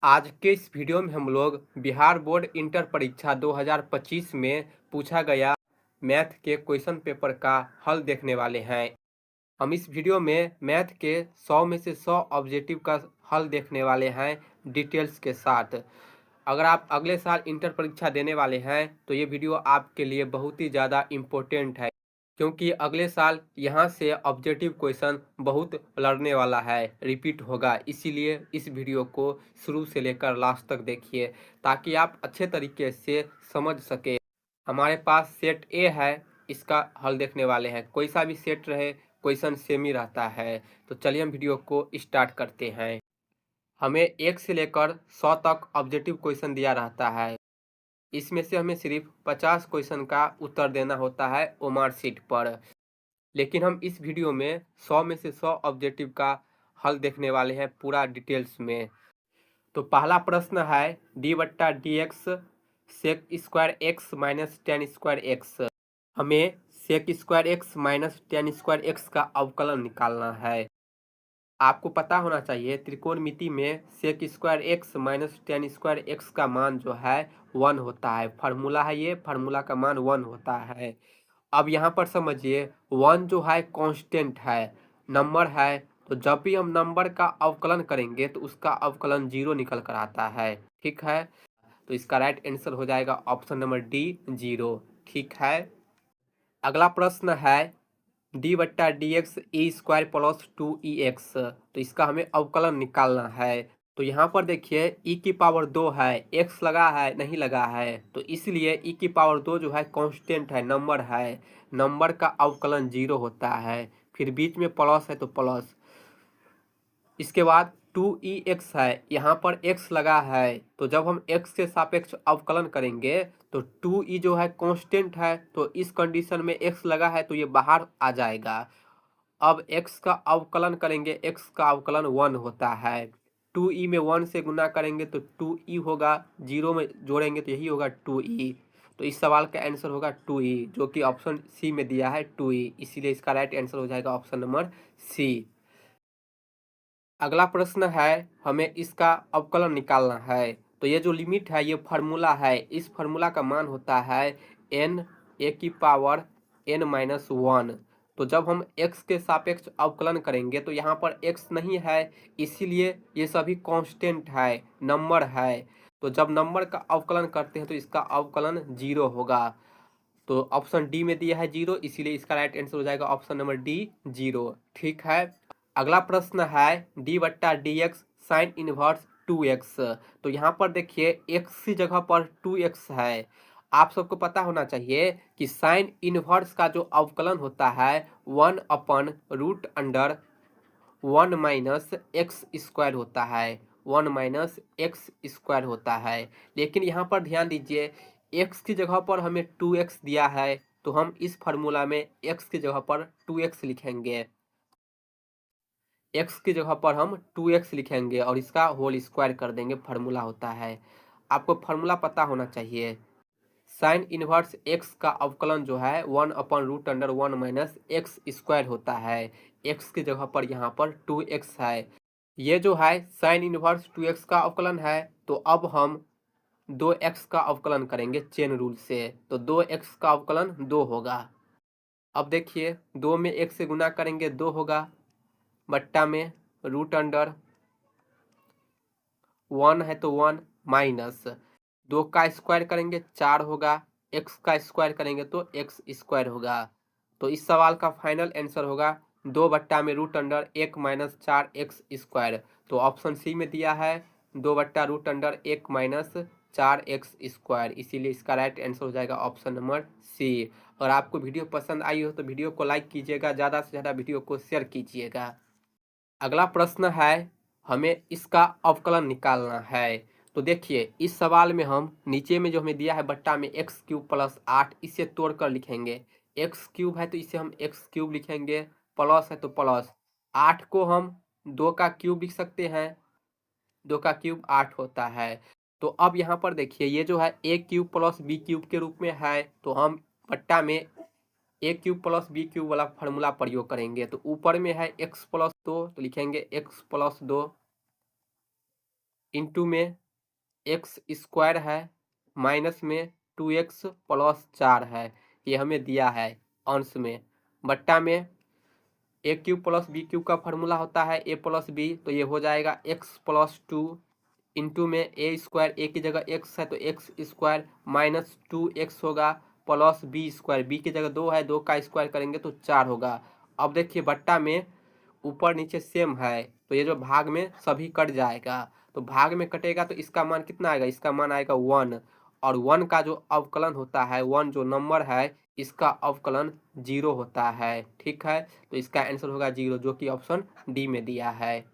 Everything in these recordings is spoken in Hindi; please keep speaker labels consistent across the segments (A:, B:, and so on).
A: आज के इस वीडियो में हम लोग बिहार बोर्ड इंटर परीक्षा 2025 में पूछा गया मैथ के क्वेश्चन पेपर का हल देखने वाले हैं। हम इस वीडियो में मैथ के 100 में से 100 ऑब्जेक्टिव का हल देखने वाले हैं डिटेल्स के साथ। अगर आप अगले साल इंटर परीक्षा देने वाले हैं तो ये वीडियो आपके लिए बहुत ही ज़्यादा इम्पोर्टेंट है, क्योंकि अगले साल यहाँ से ऑब्जेक्टिव क्वेश्चन बहुत लड़ने वाला है, रिपीट होगा। इसीलिए इस वीडियो को शुरू से लेकर लास्ट तक देखिए ताकि आप अच्छे तरीके से समझ सके। हमारे पास सेट ए है, इसका हल देखने वाले हैं। कोई सा भी सेट रहे, क्वेश्चन सेम ही रहता है। तो चलिए हम वीडियो को स्टार्ट करते हैं। हमें 1 से लेकर 100 तक ऑब्जेक्टिव क्वेश्चन दिया रहता है। इसमें से हमें सिर्फ 50 क्वेश्चन का उत्तर देना होता है ओमार शीट पर। लेकिन हम इस वीडियो में 100 में से 100 ऑब्जेक्टिव का हल देखने वाले हैं पूरा डिटेल्स में। तो पहला प्रश्न है डी बट्टा D X sec square x minus tan square X. हमें sec square x minus tan square x का अवकलन निकालना है। आपको पता होना चाहिए त्रिकोणमिति में sec square x minus tan square x का मान जो है 1 होता है। फार्मूला है, ये फार्मूला का मान 1 होता है। अब यहाँ पर समझिए 1 जो है कांस्टेंट है, नंबर है। तो जब भी हम नंबर का अवकलन करेंगे तो उसका अवकलन 0 निकल कर आता है। ठीक है, तो इसका राइट आंसर हो जाएगा ऑप्शन नंबर डी, 0। ठीक है, अगला प्रश्न है डी बट्टा D x E square plus 2EX। तो इसका हमें अवकलन निकालना है। तो यहाँ पर देखिए e की पावर 2 है, x लगा है नहीं लगा है, तो इसलिए e की पावर 2 जो है कांस्टेंट है, नंबर है। नंबर का अवकलन 0 होता है। फिर बीच में प्लस है तो प्लस। इसके बाद 2EX है, यहाँ पर x लगा है, तो जब हम x के सापेक्ष अवकलन करेंगे तो 2e जो है कांस्टेंट है, तो इस कंडीशन में x लगा है तो ये बाहर आ जाएगा। अब x का अवकलन करेंगे, x का अवकलन 1 होता है। 2e में 1 से गुना करेंगे तो 2e होगा, 0 में जोड़ेंगे तो यही होगा 2e। तो इस सवाल का आंसर होगा 2e, जो कि ऑप्शन सी में दिया है 2e, इसीलिए इसका राइट आंसर हो जाएगा ऑप्शन नंबर सी। अगला प्रश्न है हमें इसका अवकलन निकालना है। तो ये जो लिमिट है ये फार्मूला है, इस फार्मूला का मान होता है n a की पावर n-1। तो जब हम x के सापेक्ष अवकलन करेंगे तो यहाँ पर x नहीं है, इसीलिए ये सभी कांस्टेंट है, नंबर है। तो जब नंबर का अवकलन करते हैं तो इसका अवकलन 0 होगा। तो ऑप्शन डी में दिया है 0, इसीलिए इसका राइट आंसर हो जाएगा ऑप्शन नंबर डी, 0। ठीक है, अगला प्रश्न है डी बट्टा D x sine inverse 2x। तो यहाँ पर देखिए x की जगह पर 2x है। आप सबको पता होना चाहिए कि साइन इनवर्स का जो अवकलन होता है 1/√1 माइनस एक्स स्क्वायर होता है, 1 माइनस एक्स स्क्वायर होता है। लेकिन यहाँ पर ध्यान दीजिए x की जगह पर हमें 2x दिया है, तो हम इस फार्मूला में x की जगह पर 2x लिखेंगे। x की जगह पर हम 2x लिखेंगे और इसका होल स्क्वायर कर देंगे, फार्मूला होता है। आपको फार्मूला पता होना चाहिए। साइन इनवर्स x का अवकलन जो है 1/√1 माइनस एक्स स्क्वायर होता है। x की जगह पर यहाँ पर 2x है। ये जो है साइन इनवर्स 2x का अवकलन है, तो अब हम 2x का अवकलन करेंगे चेन रूल से। तो 2x का अवकलन 2 होगा। अब देखिए 2 में 1 से गुना करेंगे 2 होगा, बट्टा में √1 है तो 1 माइनस 2 का स्क्वायर करेंगे 4 होगा, x का स्क्वायर करेंगे तो x स्क्वायर होगा। तो इस सवाल का फाइनल आंसर होगा 2 बट्टा में √1 माइनस 4x स्क्वायर। तो ऑप्शन सी में दिया है 2 बट्टा √1 माइनस 4x स्क्वायर, इसीलिए इसका राइट आंसर हो जाएगा ऑप्शन नंबर सी। और आपको वीडियो पसंद आई हो तो वीडियो को लाइक कीजिएगा, ज़्यादा से ज़्यादा वीडियो को शेयर कीजिएगा। अगला प्रश्न है हमें इसका अवकलन निकालना है। तो देखिए इस सवाल में हम नीचे में जो हमें दिया है बट्टा में x³ प्लस 8, इसे तोड़कर लिखेंगे। x³ है तो इसे हम x³ लिखेंगे, प्लस है तो प्लस 8 को हम 2 का क्यूब लिख सकते हैं, 2 का क्यूब 8 होता है। तो अब यहाँ पर देखिए ये जो है a³ प्लस b³ के रूप में है, तो हम बट्टा में a³ प्लस b³ वाला फार्मूला प्रयोग करेंगे। तो ऊपर में है x प्लस 2, तो लिखेंगे x प्लस 2 इंटू में एक्स स्क्वायर है माइनस में 2x प्लस 4 है, ये हमें दिया है अंश में, बट्टा में ए क्यूब प्लस बी क्यूब का फॉर्मूला होता है ए प्लस बी, तो ये हो जाएगा एक्स प्लस 2 इंटू में ए स्क्वायर, ए की जगह एक्स है तो एक्स स्क्वायर माइनस 2x होगा प्लस बी स्क्वायर, बी की जगह 2 है, 2 का स्क्वायर करेंगे तो 4 होगा। अब देखिए बट्टा में ऊपर नीचे सेम है तो ये जो भाग में सभी कट जाएगा, तो भाग में कटेगा तो इसका मान कितना आएगा, इसका मान आएगा 1, और 1 का जो अवकलन होता है, 1 जो नंबर है इसका अवकलन 0 होता है। ठीक है, तो इसका आंसर होगा 0, जो कि ऑप्शन डी में दिया है।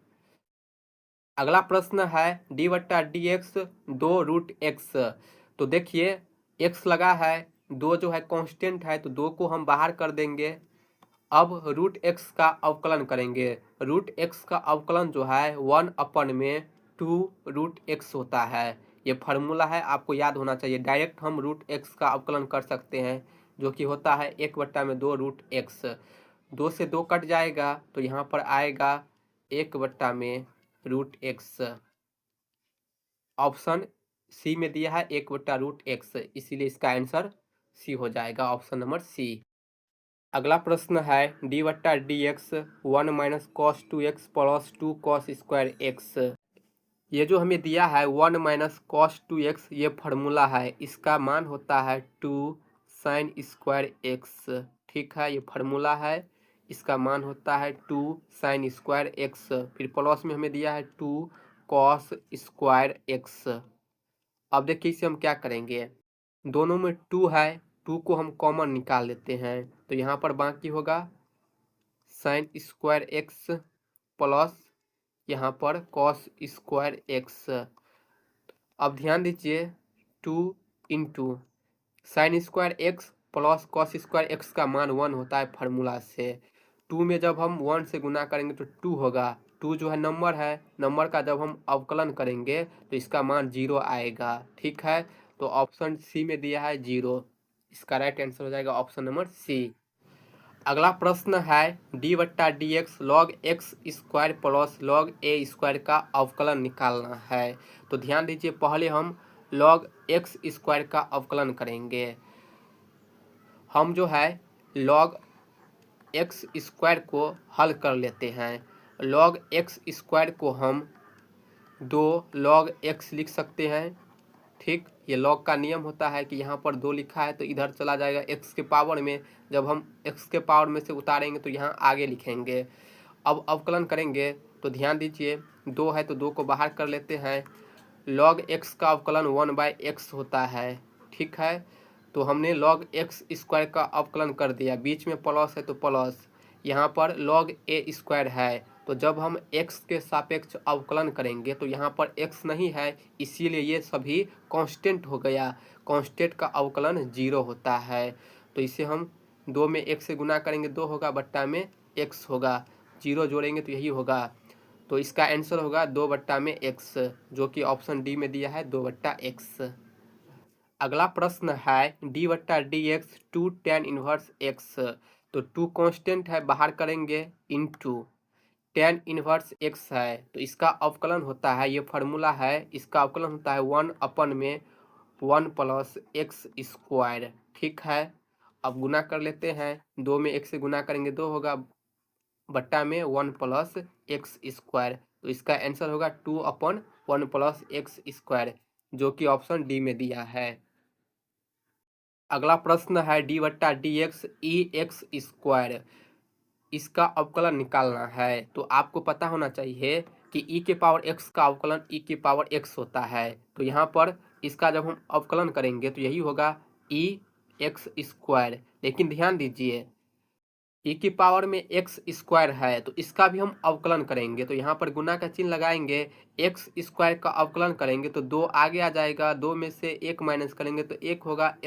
A: अगला प्रश्न है डी बट्टा डी एक्स 2√x। तो देखिए x लगा है, 2 जो है कांस्टेंट है तो 2 को हम बाहर कर देंगे। अब √x का अवकलन करेंगे, √x का अवकलन जो है 1/2√x होता है। ये फार्मूला है, आपको याद होना चाहिए। डायरेक्ट हम √x का अवकलन कर सकते हैं जो कि होता है 1/2√x। 2 से 2 कट जाएगा तो यहाँ पर आएगा 1/√x। ऑप्शन सी में दिया है 1/√x, इसीलिए इसका आंसर सी हो जाएगा, ऑप्शन नंबर सी। अगला प्रश्न है डी बट्टा D x 1 minus cos 2x plus 2 cos square x. ये जो हमें दिया है 1 माइनस कॉस 2x, ये फार्मूला है, इसका मान होता है 2 साइन स्क्वायर एक्स। ठीक है, ये फार्मूला है, इसका मान होता है 2 साइन स्क्वायर एक्स, फिर प्लस में हमें दिया है 2 कॉस स्क्वायर एक्स। अब देखिए इसे हम क्या करेंगे, दोनों में 2 है, 2 को हम कॉमन निकाल लेते हैं तो यहाँ पर बाकी होगा साइन स्क्वायर एक्स प्लस यहाँ पर कॉस स्क्वायर एक्स। अब ध्यान दीजिए 2 into sine square x plus cos square x का मान 1 होता है फार्मूला से। 2 में जब हम 1 से गुना करेंगे तो 2 होगा, 2 जो है नंबर है, नंबर का जब हम अवकलन करेंगे तो इसका मान 0 आएगा। ठीक है, तो ऑप्शन सी में दिया है 0, इसका राइट आंसर हो जाएगा ऑप्शन नंबर सी। अगला प्रश्न है डी बट्टा D X log X square plus log A square का अवकलन निकालना है। तो ध्यान दीजिए पहले हम लॉग एक्स स्क्वायर का अवकलन करेंगे। हम जो है लॉग एक्स स्क्वायर को हल कर लेते हैं। लॉग एक्स स्क्वायर को हम 2 लॉग एक्स लिख सकते हैं। ठीक, ये लॉग का नियम होता है कि यहाँ पर 2 लिखा है तो इधर चला जाएगा एक्स के पावर में, जब हम एक्स के पावर में से उतारेंगे तो यहाँ आगे लिखेंगे। अब अवकलन करेंगे तो ध्यान दीजिए 2 है तो 2 को बाहर कर लेते हैं। लॉग एक्स का अवकलन 1/x होता है। ठीक है, तो हमने लॉग एक्स स्क्वायर का अवकलन कर दिया, बीच में प्लस है तो प्लस, यहाँ पर लॉग ए स्क्वायर है तो जब हम x के सापेक्ष अवकलन करेंगे तो यहाँ पर x नहीं है, इसीलिए ये सभी कांस्टेंट हो गया। कांस्टेंट का अवकलन 0 होता है, तो इसे हम 2 में 1 से गुना करेंगे 2 होगा, बट्टा में x होगा, 0 जोड़ेंगे तो यही होगा। तो इसका आंसर होगा 2/x, जो कि ऑप्शन डी में दिया है 2/x। अगला प्रश्न है डी बट्टा D x 2 tan inverse x। तो 2 कांस्टेंट है, बाहर करेंगे इंटू tan इनवर्स x है तो इसका अवकलन होता है, ये फार्मूला है, इसका अवकलन होता है 1/1 प्लस एक्स स्क्वायर। ठीक है, अब गुना कर लेते हैं, 2 में 1 से गुना करेंगे 2 होगा, बट्टा में 1 प्लस एक्स स्क्वायर, तो इसका आंसर होगा 2/1 प्लस एक्स स्क्वायर, जो कि ऑप्शन डी में दिया है। अगला प्रश्न है डी बट्टा डी एक्स ई एक्स स्क्वायर, इसका अवकलन निकालना है। तो आपको पता होना चाहिए कि e के पावर x का अवकलन e के पावर x होता है, तो यहाँ पर इसका जब हम अवकलन करेंगे तो यही होगा e x स्क्वायर। लेकिन ध्यान दीजिए e की पावर में x स्क्वायर है तो इसका भी हम अवकलन करेंगे, तो यहाँ पर गुना का चिन्ह लगाएंगे, x स्क्वायर का अवकलन करेंगे तो 2 आगे आ जाएगा, 2 में से 1 माइनस करेंगे तो 1 होगा,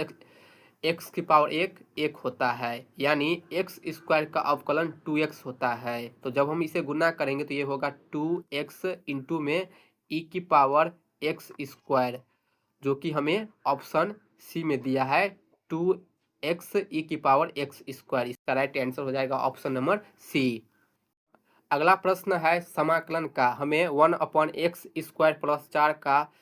A: x की पावर 1 होता है, यानी x स्क्वायर का अवकलन 2x होता है। तो जब हम इसे गुना करेंगे तो ये होगा 2x इंटू में e की पावर x स्क्वायर, जो कि हमें ऑप्शन सी में दिया है 2x e की पावर x स्क्वायर, इसका राइट आंसर हो जाएगा ऑप्शन नंबर सी। अगला प्रश्न है समाकलन का, हमें 1/x² प्लस 4 का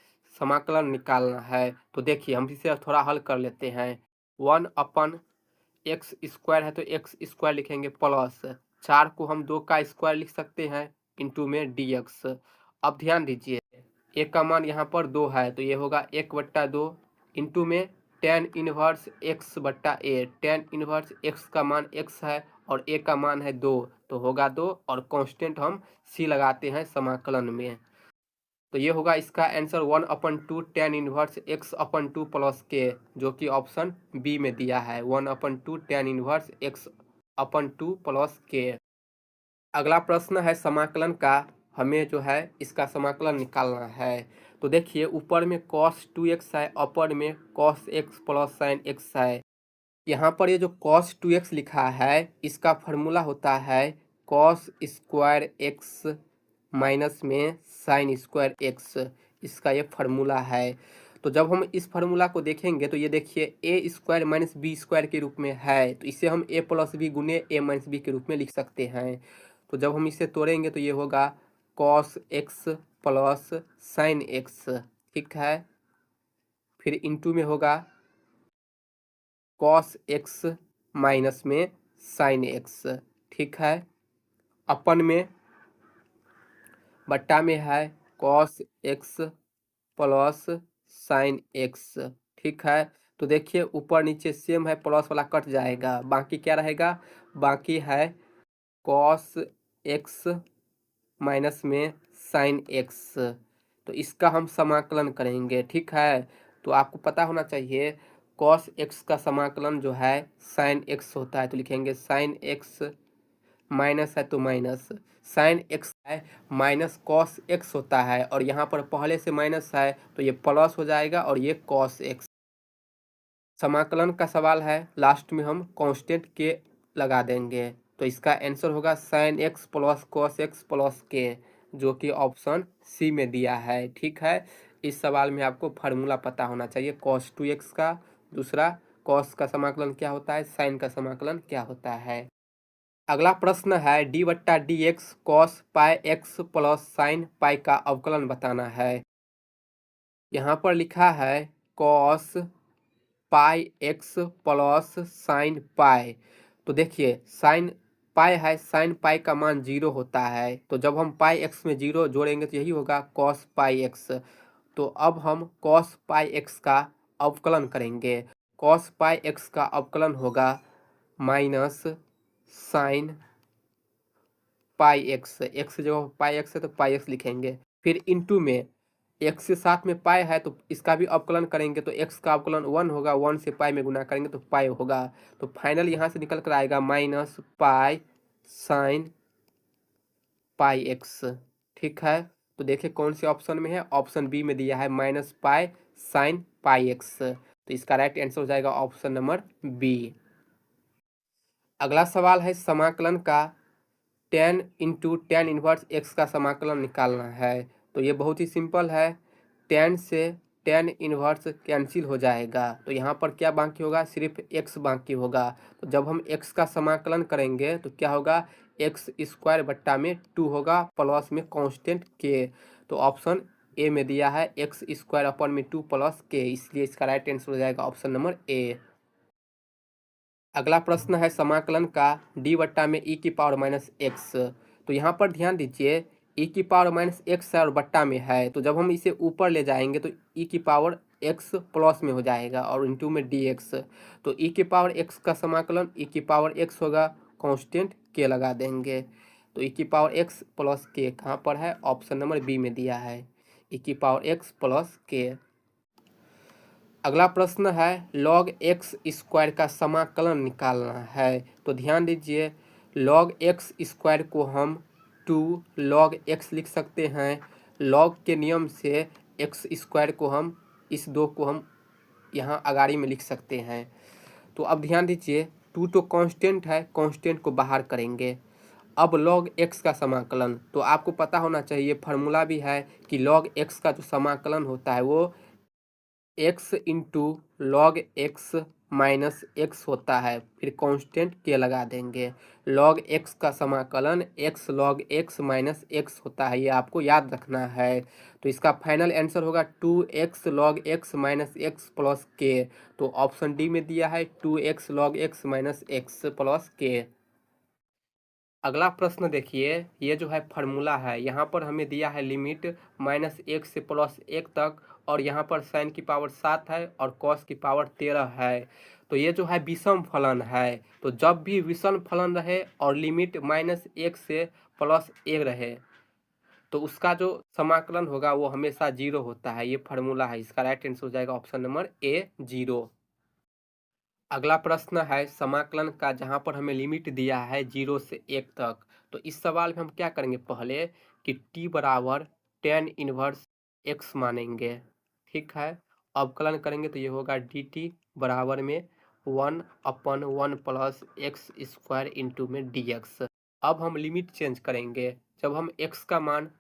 A: समाकलन निकालना है। तो देखिए हम इसे थोड़ा हल कर लेते हैं। 1/x² है तो x² लिखेंगे प्लस 4 को हम 2 का स्क्वायर लिख सकते हैं इंटू में dx। अब ध्यान दीजिए a का मान यहाँ पर 2 है तो ये होगा 1/2 इंटू में tan inverse x/a। tan inverse x का मान x है और a का मान है 2 तो होगा 2 और कांस्टेंट हम c लगाते हैं समाकलन में। तो ये होगा इसका answer 1/2 tan inverse x/2 plus k, जो कि ऑप्शन बी में दिया है 1/2 tan inverse x/2 plus k। अगला प्रश्न है समाकलन का, हमें जो है इसका समाकलन निकालना है। तो देखिए ऊपर में cos 2x है, अपर में cos x plus sin x है। यहाँ पर ये जो cos 2x लिखा है इसका फॉर्मूला होता है cos स्क्वायर x माइनस में sin स्क्वायर x, इसका ये फार्मूला है। तो जब हम इस फार्मूला को देखेंगे तो ये देखिए a square minus b square के रूप में है, तो इसे हम a प्लस बी गुने a माइनस बी के रूप में लिख सकते हैं। तो जब हम इसे तोड़ेंगे तो ये होगा cos x plus sin x, ठीक है। फिर इंटू में होगा cos x माइनस में sin x, ठीक है। अपन में बट्टा में है cos x plus sin x, ठीक है। तो देखिए ऊपर नीचे सेम है, प्लस वाला कट जाएगा, बाकी क्या रहेगा, बाकी है cos x माइनस में sin x। तो इसका हम समाकलन करेंगे, ठीक है। तो आपको पता होना चाहिए cos x का समाकलन जो है sin x होता है, तो लिखेंगे sin x माइनस है तो माइनस sin x है माइनस cos x होता है, और यहाँ पर पहले से माइनस है तो ये प्लस हो जाएगा और ये cos x। समाकलन का सवाल है, लास्ट में हम कांस्टेंट के लगा देंगे, तो इसका आंसर होगा sin x plus cos x plus k, जो कि ऑप्शन सी में दिया है, ठीक है। इस सवाल में आपको फार्मूला पता होना चाहिए cos 2x का, दूसरा cos का समाकलन क्या होता है, sin का समाकलन क्या होता है। अगला प्रश्न है d/dx cos πx plus sin पाई का अवकलन बताना है। यहाँ पर लिखा है cos πx प्लस sin पाई। तो देखिए sin पाई है, sin पाई का मान 0 होता है, तो जब हम पाई एक्स में 0 जोड़ेंगे तो यही होगा cos पाई एक्स। तो अब हम cos पाई एक्स का अवकलन करेंगे। cos पाई एक्स का अवकलन होगा माइनस sin पाई एक्स, एक्स जो पाई एक्स है तो पाई एक्स लिखेंगे। फिर इंटू में एक्स के साथ में पाई है तो इसका भी अवकलन करेंगे, तो एक्स का अवकलन 1 होगा, 1 से पाई में गुना करेंगे तो पाई होगा। तो फाइनल यहाँ से निकल कर आएगा minus pi sine pi x, ठीक है। तो देखिए कौन से ऑप्शन में है, ऑप्शन बी में दिया है minus pi sine pi x, तो इसका राइट आंसर हो जाएगा ऑप्शन नंबर बी। अगला सवाल है समाकलन का, tan into tan inverse x का समाकलन निकालना है। तो ये बहुत ही सिंपल है, tan से tan इनवर्स कैंसिल हो जाएगा, तो यहाँ पर क्या बाकी होगा, सिर्फ x बाकी होगा। तो जब हम x का समाकलन करेंगे तो क्या होगा, x स्क्वायर बट्टा में 2 होगा प्लस में कांस्टेंट k। तो ऑप्शन ए में दिया है x स्क्वायर अपन में 2 प्लस k, इसलिए इसका राइट आंसर हो जाएगा ऑप्शन नंबर ए। अगला प्रश्न है समाकलन का d/में e⁻x। तो यहाँ पर ध्यान दीजिए e⁻x है और बट्टा में है, तो जब हम इसे ऊपर ले जाएंगे तो e⁻x प्लस में हो जाएगा और इंटू में dx। तो e⁻x का समाकलन e⁻x होगा, कांस्टेंट k लगा देंगे। तो e⁻x प्लस k कहाँ पर है, ऑप्शन नंबर बी में दिया है e⁻x प्लस k। अगला प्रश्न है log x स्क्वायर का समाकलन निकालना है। तो ध्यान दीजिए log x स्क्वायर को हम 2 log x लिख सकते हैं, log के नियम से x स्क्वायर को हम इस 2 को हम यहाँ अगाड़ी में लिख सकते हैं। तो अब ध्यान दीजिए 2 तो कांस्टेंट है, कांस्टेंट को बाहर करेंगे। अब log x का समाकलन, तो आपको पता होना चाहिए फार्मूला भी है कि log x का जो समाकलन होता है वो x into log x minus x होता है, फिर कांस्टेंट के लगा देंगे। लॉग एक्स का समाकलन x log x minus x होता है, ये आपको याद रखना है। तो इसका फाइनल आंसर होगा 2x log x minus x plus के। तो ऑप्शन डी में दिया है 2x log x minus x plus के। अगला प्रश्न देखिए, ये जो है फार्मूला है, यहाँ पर हमें दिया है लिमिट -1 से +1 तक, और यहाँ पर साइन की पावर 7 है और कॉस की पावर 13 है। तो ये जो है विषम फलन है, तो जब भी विषम फलन रहे और लिमिट -1 से +1 रहे तो उसका जो समाकलन होगा वो हमेशा 0 होता है। ये फार्मूला है, इसका राइट आंसर हो जाएगा ऑप्शन नंबर ए 0। अगला प्रश्न है समाकलन का, जहाँ पर हमें लिमिट दिया है 0 से 1 तक। तो इस सवाल में हम क्या करेंगे, पहले कि t बराबर tan इनवर्स x मानेंगे, ठीक है। अवकलन करेंगे तो ये होगा dt बराबर में 1/1 प्लस एक्स स्क्वायर इंटू में dx। अब हम लिमिट चेंज करेंगे, जब हम x का मान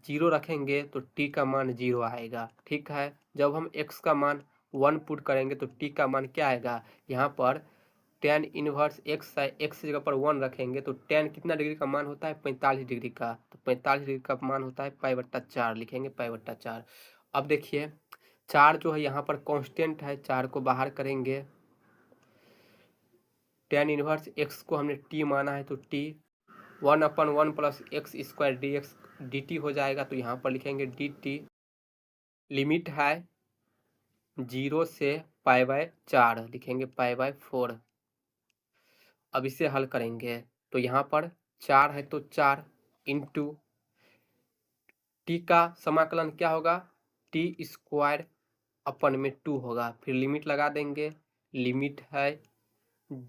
A: 0 रखेंगे तो t का मान 0 आएगा, ठीक है। जब हम x का मान 1 पुट करेंगे तो t का मान क्या आएगा, यहाँ पर tan इनवर्स x है, x जगह पर 1 रखेंगे तो tan कितना डिग्री का मान होता है, 45 डिग्री का। तो 45 डिग्री का मान होता है π/4, लिखेंगे π/4। अब देखिए 4 जो है यहाँ पर कांस्टेंट है, 4 को बाहर करेंगे। tan इनवर्स x को हमने t माना है, तो t 1/1 plus x square D हो जाएगा। तो यहाँ पर लिखेंगे dt, लिमिट है 0 से π/4, लिखेंगे π/4। अब इसे हल करेंगे तो यहाँ पर 4 है तो 4 इंटू टी का समाकलन क्या होगा, टी स्क्वायर अपन में 2 होगा, फिर लिमिट लगा देंगे। लिमिट है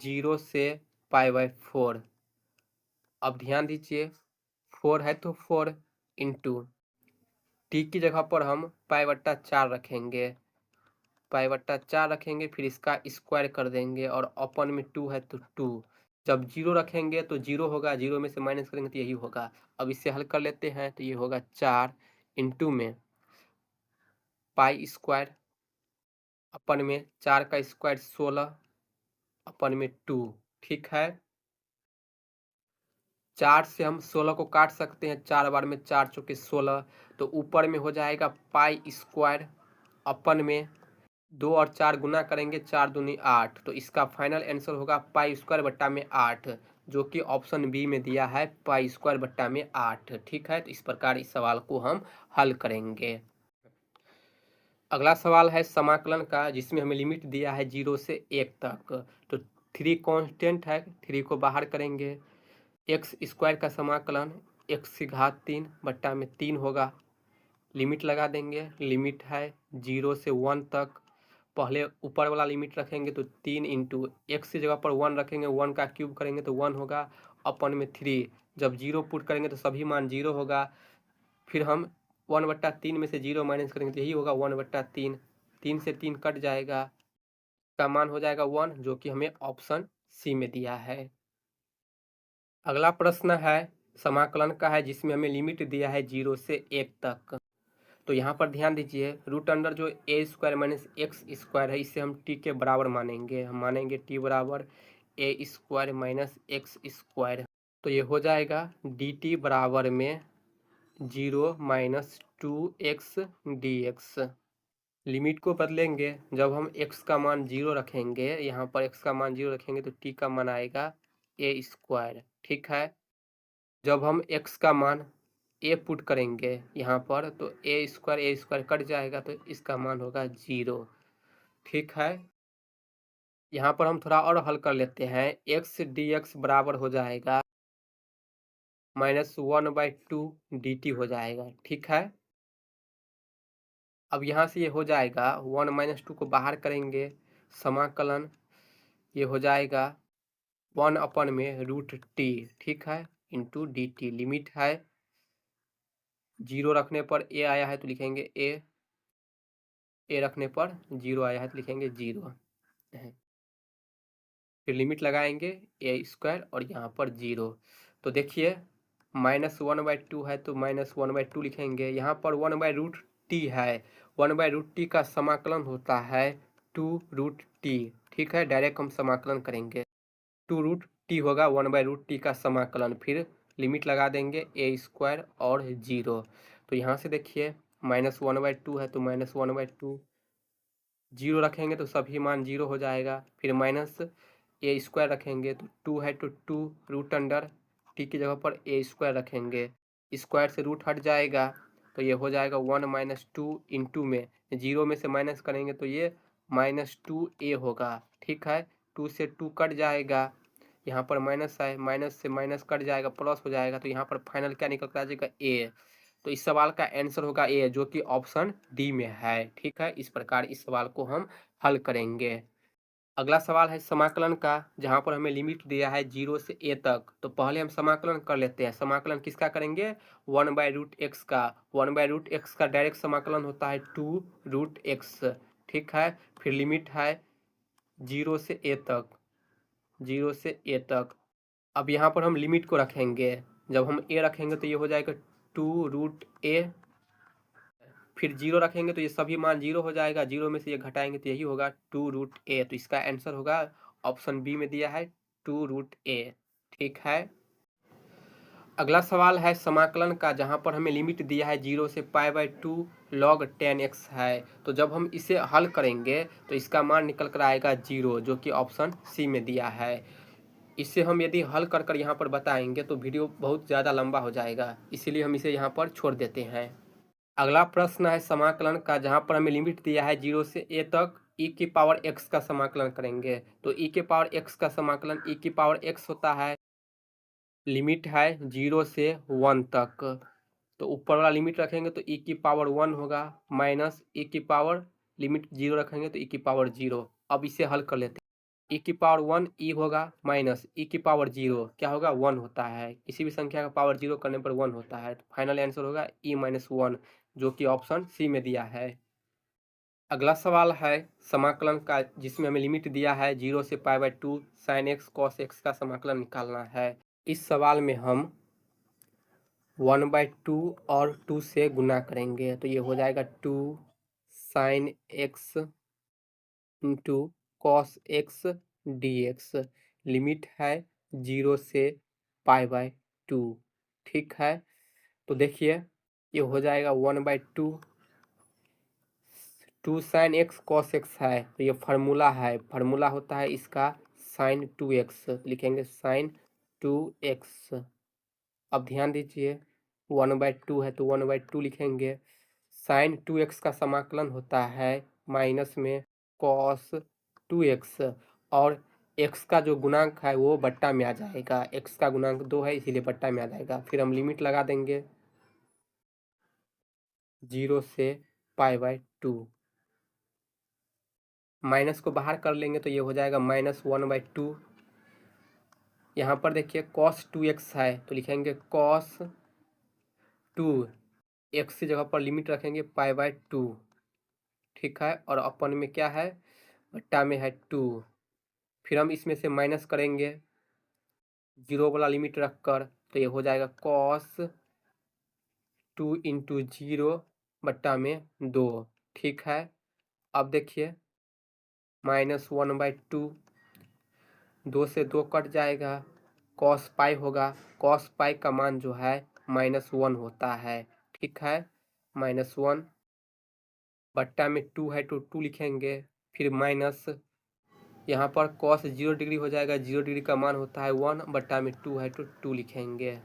A: 0 से π/4। अब ध्यान दीजिए 4 है तो 4 इंटू टी की जगह पर हम π/4 रखेंगे, π/4 रखेंगे, फिर इसका स्क्वायर कर देंगे, और अपन में 2 है तो 2। जब 0 रखेंगे तो 0 होगा, 0 में से माइनस करेंगे तो यही होगा। अब इसे हल कर लेते हैं तो ये होगा 4 इंटू में पाई स्क्वायर, अपन में 4 का स्क्वायर 16, अपन में 2, ठीक है। 4 से हम 16 को काट सकते हैं, 4 बार में 4 चौके 16, तो ऊपर में हो जाएगा पाई स्क्वायर, अपन में 2 और 4 गुना करेंगे, 4 दूनी 8। तो इसका फाइनल आंसर होगा पाई स्क्वायर बट्टा में 8, जो कि ऑप्शन बी में दिया है पाई स्क्वायर बट्टा में 8, ठीक है। तो इस प्रकार इस सवाल को हम हल करेंगे। अगला सवाल है समाकलन का, जिसमें हमें लिमिट दिया है 0 से 1 तक। तो 3 कांस्टेंट है, 3 को बाहर करेंगे। एक्स स्क्वायर का समाकलन x की घात 3 बट्टा में 3 होगा। लिमिट लगा देंगे, लिमिट है 0 से 1 तक। पहले ऊपर वाला लिमिट रखेंगे तो 3 इंटू एक्स की जगह पर 1 रखेंगे, 1 का क्यूब करेंगे तो 1 होगा, अपन में 3। जब 0 पुट करेंगे तो सभी मान 0 होगा, फिर हम 1/3 में से 0 माइनस करेंगे तो यही होगा 1/3। 3 से 3 कट जाएगा, का मान हो जाएगा 1, जो कि हमें ऑप्शन सी में दिया है। अगला प्रश्न है समाकलन का है, जिसमें हमें लिमिट दिया है 0 से 1 तक। तो यहाँ पर ध्यान दीजिए, रूट अंडर जो ए स्क्वायर माइनस एक्स स्क्वायर है, इसे हम टी के बराबर मानेंगे। हम मानेंगे टी बराबर ए स्क्वायर माइनस एक्स स्क्वायर। तो ये हो जाएगा डी टी बराबर में 0 माइनस 2x dx। लिमिट को बदलेंगे, जब हम x का मान 0 रखेंगे, यहाँ पर x का मान 0 रखेंगे तो t का मान आएगा ए स्क्वायर, ठीक है। जब हम x का मान a पुट करेंगे यहाँ पर, तो ए स्क्वायर कट जाएगा, तो इसका मान होगा 0, ठीक है। यहाँ पर हम थोड़ा और हल कर लेते हैं। x dx बराबर हो जाएगा -1/2 dt हो जाएगा, ठीक है। अब यहाँ से ये हो जाएगा 1 - 2 को बाहर करेंगे, समाकलन ये हो जाएगा 1 अपन में √t, ठीक है, इंटू dt। लिमिट है 0 रखने पर a आया है तो लिखेंगे a रखने पर 0 आया है तो लिखेंगे 0। फिर लिमिट लगाएंगे ए स्क्वायर और यहाँ पर 0। तो देखिए -1/2 है तो -1/2 लिखेंगे। यहाँ पर 1/√t है, 1/√t का समाकलन होता है 2√t, ठीक है, डायरेक्ट हम समाकलन करेंगे। 2√t होगा 1/√t का समाकलन, फिर लिमिट लगा देंगे a² और 0। तो यहाँ से देखिए -1/2 है तो -1/2, 0 रखेंगे तो सभी मान 0 हो जाएगा। फिर -a² रखेंगे तो 2 है तो 2√t की जगह पर a² रखेंगे, स्क्वायर से रूट हट जाएगा तो ये हो जाएगा 1 - 2 इंटू में 0 में से माइनस करेंगे तो ये -2a होगा। ठीक है, 2 से 2 कट जाएगा, यहाँ पर माइनस है, माइनस से माइनस कट जाएगा, प्लस हो जाएगा, तो यहाँ पर फाइनल क्या निकल कर आ जाएगा ए। तो इस सवाल का आंसर होगा ए, जो कि ऑप्शन डी में है। ठीक है, इस प्रकार इस सवाल को हम हल करेंगे। अगला सवाल है समाकलन का, जहाँ पर हमें लिमिट दिया है 0 से a तक। तो पहले हम समाकलन कर लेते हैं। समाकलन किसका करेंगे? 1/√x का। 1/√x का डायरेक्ट समाकलन होता है 2√x। ठीक है, फिर लिमिट है 0 से a तक, 0 से a तक। अब यहाँ पर हम लिमिट को रखेंगे, जब हम a रखेंगे तो ये हो जाएगा 2√a, फिर 0 रखेंगे तो ये सभी मान 0 हो जाएगा, 0 में से ये घटाएंगे तो यही होगा 2√a। तो इसका आंसर होगा ऑप्शन बी में दिया है 2√a। ठीक है, अगला सवाल है समाकलन का, जहाँ पर हमें लिमिट दिया है 0 से π/2 log 10x है। तो जब हम इसे हल करेंगे तो इसका मान निकल कर आएगा 0, जो कि ऑप्शन सी में दिया है। इसे हम यदि हल कर कर यहाँ पर बताएंगे तो वीडियो बहुत ज़्यादा लंबा हो जाएगा, इसीलिए हम इसे यहाँ पर छोड़ देते हैं। अगला प्रश्न है समाकलन का, जहाँ पर हमें लिमिट दिया है 0 से a तक, e की पावर x का समाकलन करेंगे। तो e के पावर x का समाकलन e की पावर x होता है, लिमिट है 0 से 1 तक। तो ऊपर वाला लिमिट रखेंगे तो e की पावर 1 होगा, माइनस e की पावर, लिमिट 0 रखेंगे तो e की पावर 0। अब इसे हल कर लेते हैं। e की पावर 1 e होगा, माइनस e की पावर 0 क्या होगा? 1 होता है। किसी भी संख्या का पावर 0 करने पर 1 होता है। तो फाइनल आंसर होगा e - 1, जो कि ऑप्शन सी में दिया है। अगला सवाल है समाकलन का, जिसमें हमें लिमिट दिया है 0 से π/2 sin x cos x का समाकलन निकालना है। इस सवाल में हम 1/2 और 2 से गुना करेंगे तो ये हो जाएगा 2 sin x into cos x dx। Limit है 0 से π/2। ठीक है, तो देखिए ये हो जाएगा 1/2, 2 sin x cos x है तो ये फार्मूला है, फार्मूला होता है इसका sin 2x, लिखेंगे sin 2x। अब ध्यान दीजिए 1/2 है तो 1/2 लिखेंगे। sin 2x का समाकलन होता है माइनस में cos 2x, और x का जो गुणांक है वो बट्टा में आ जाएगा। x का गुणांक 2 है इसीलिए बट्टा में आ जाएगा। फिर हम लिमिट लगा देंगे 0 से π/2, माइनस को बाहर कर लेंगे तो ये हो जाएगा -1/2। यहाँ पर देखिए cos 2x है तो लिखेंगे cos 2, x की जगह पर लिमिट रखेंगे π/2। ठीक है, और अपन में क्या है? बट्टा में है 2। फिर हम इसमें से माइनस करेंगे 0 वाला लिमिट रख कर, तो ये हो जाएगा cos 2 इंटू 0 बट्टा में 2। ठीक है, अब देखिए -1/2, 2 से 2 कट जाएगा, cos पाई होगा, cos पाई का मान जो है -1 होता है। ठीक है, -1 बट्टा में 2 है तो 2 लिखेंगे, फिर माइनस, यहाँ पर cos 0 डिग्री हो जाएगा, 0 डिग्री का मान होता है 1, बट्टा में 2 है तो 2 लिखेंगे।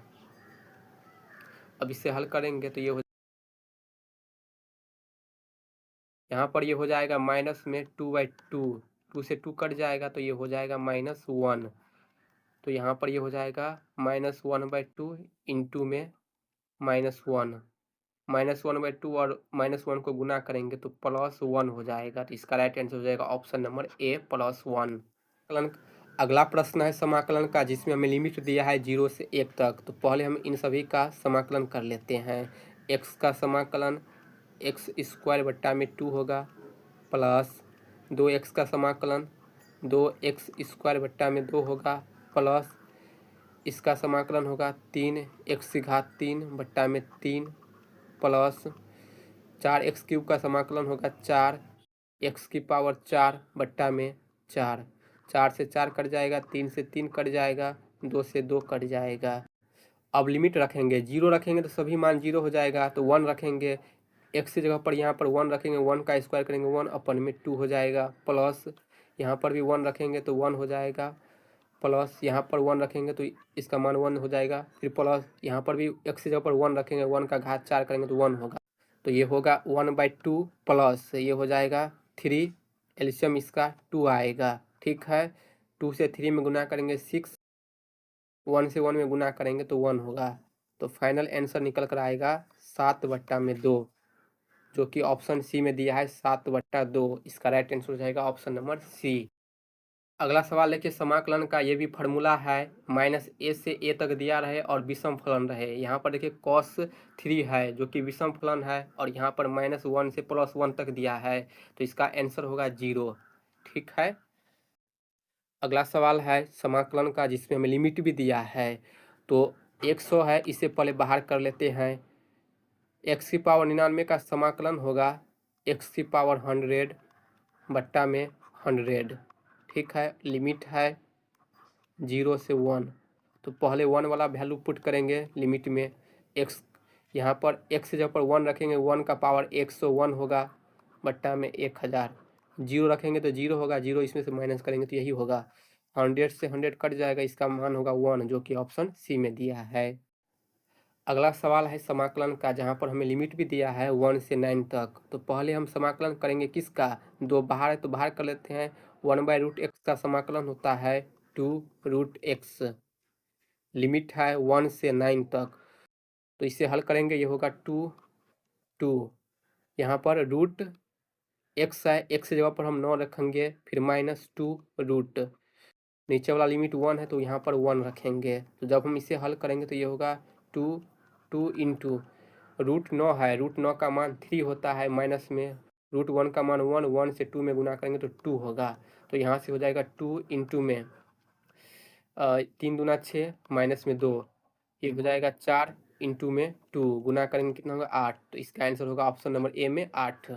A: अब इसे हल करेंगे तो ये हो, यहाँ पर ये हो जाएगा माइनस में 2/2, 2 से 2 कट जाएगा तो ये हो जाएगा -1। तो यहाँ पर ये हो जाएगा -1/2 इंटू में -1, -1/2 और -1 को गुना करेंगे तो +1 हो जाएगा। तो इसका राइट आंसर हो जाएगा ऑप्शन नंबर ए +1। अगला प्रश्न है समाकलन का, जिसमें हमें लिमिट दिया है 0 से 1 तक। तो पहले हम इन सभी का समाकलन कर लेते हैं। x का समाकलन x² बट्टा में 2 होगा, प्लस 2x का समाकलन 2x² बट्टा में 2 होगा, प्लस इसका समाकलन होगा 3x³ बट्टा में 3, प्लस 4x³ का समाकलन होगा 4x⁴ बट्टा में 4, 4 से 4 कट जाएगा, 3 से 3 कट जाएगा, 2 से 2 कट जाएगा। अब लिमिट रखेंगे, 0 रखेंगे तो सभी मान 0 हो जाएगा, तो 1 रखेंगे, x की जगह पर यहाँ पर 1 रखेंगे, 1 का स्क्वायर करेंगे 1 अपन में 2 हो जाएगा, प्लस यहाँ पर भी 1 रखेंगे तो 1 हो जाएगा, प्लस यहाँ पर 1 रखेंगे तो इसका मान 1 हो जाएगा, फिर प्लस यहाँ पर भी x की जगह पर 1 रखेंगे, 1 का घात 4 करेंगे तो 1 होगा, तो ये होगा 1/2 प्लस ये हो जाएगा 3, एल्शियम इसका 2 आएगा। ठीक है, 2 से 3 में गुना करेंगे 6, 1 से 1 में गुना करेंगे तो 1 होगा, तो फाइनल आंसर निकल कर आएगा 7/2, जो कि ऑप्शन सी में दिया है 7/2। इसका राइट आंसर हो जाएगा ऑप्शन नंबर सी। अगला सवाल देखिए, समाकलन का ये भी फार्मूला है, -a से a तक दिया रहे और विषम फलन रहे। यहाँ पर देखिए cos3 है जो कि विषम फलन है, और यहाँ पर -1 से +1 तक दिया है, तो इसका आंसर होगा 0। ठीक है, अगला सवाल है समाकलन का जिसमें हमें लिमिट भी दिया है, तो 100 है, इसे पहले बाहर कर लेते हैं। x की पावर 99 का समाकलन होगा x की पावर 100 बट्टा में 100। ठीक है, लिमिट है 0 से 1, तो पहले 1 वाला वैल्यू पुट करेंगे लिमिट में, x यहाँ पर x की जगह पर 1 रखेंगे, 1 का पावर 101 होगा बट्टा में 1000, 0 रखेंगे तो 0 होगा, 0 इसमें से माइनस करेंगे तो यही होगा, 100 से 100 कट जाएगा, इसका मान होगा 1, जो कि ऑप्शन सी में दिया है। अगला सवाल है समाकलन का, जहाँ पर हमें लिमिट भी दिया है 1 से 9 तक, तो पहले हम समाकलन करेंगे किसका, 2 बाहर है तो बाहर कर लेते हैं, 1/√x का समाकलन होता है 2√x, लिमिट है 1 से 9 तक, तो इसे हल करेंगे, ये होगा 2 यहाँ पर √x है, x की जगह पर हम 9 रखेंगे, फिर -2 नीचे वाला लिमिट 1 है तो यहाँ पर 1 रखेंगे, तो जब हम इसे हल करेंगे तो ये होगा 2 इंटू √9 है, √9 का मान 3 होता है, माइनस में √1 का मान 1, 1 से 2 में गुना करेंगे तो 2 होगा, तो यहाँ से हो जाएगा 2 इंटू में 3 दूना 6, माइनस में 2, ये हो जाएगा 4 इंटू में 2, गुना करेंगे कितना होगा 8, तो इसका आंसर होगा ऑप्शन नंबर ए में 8।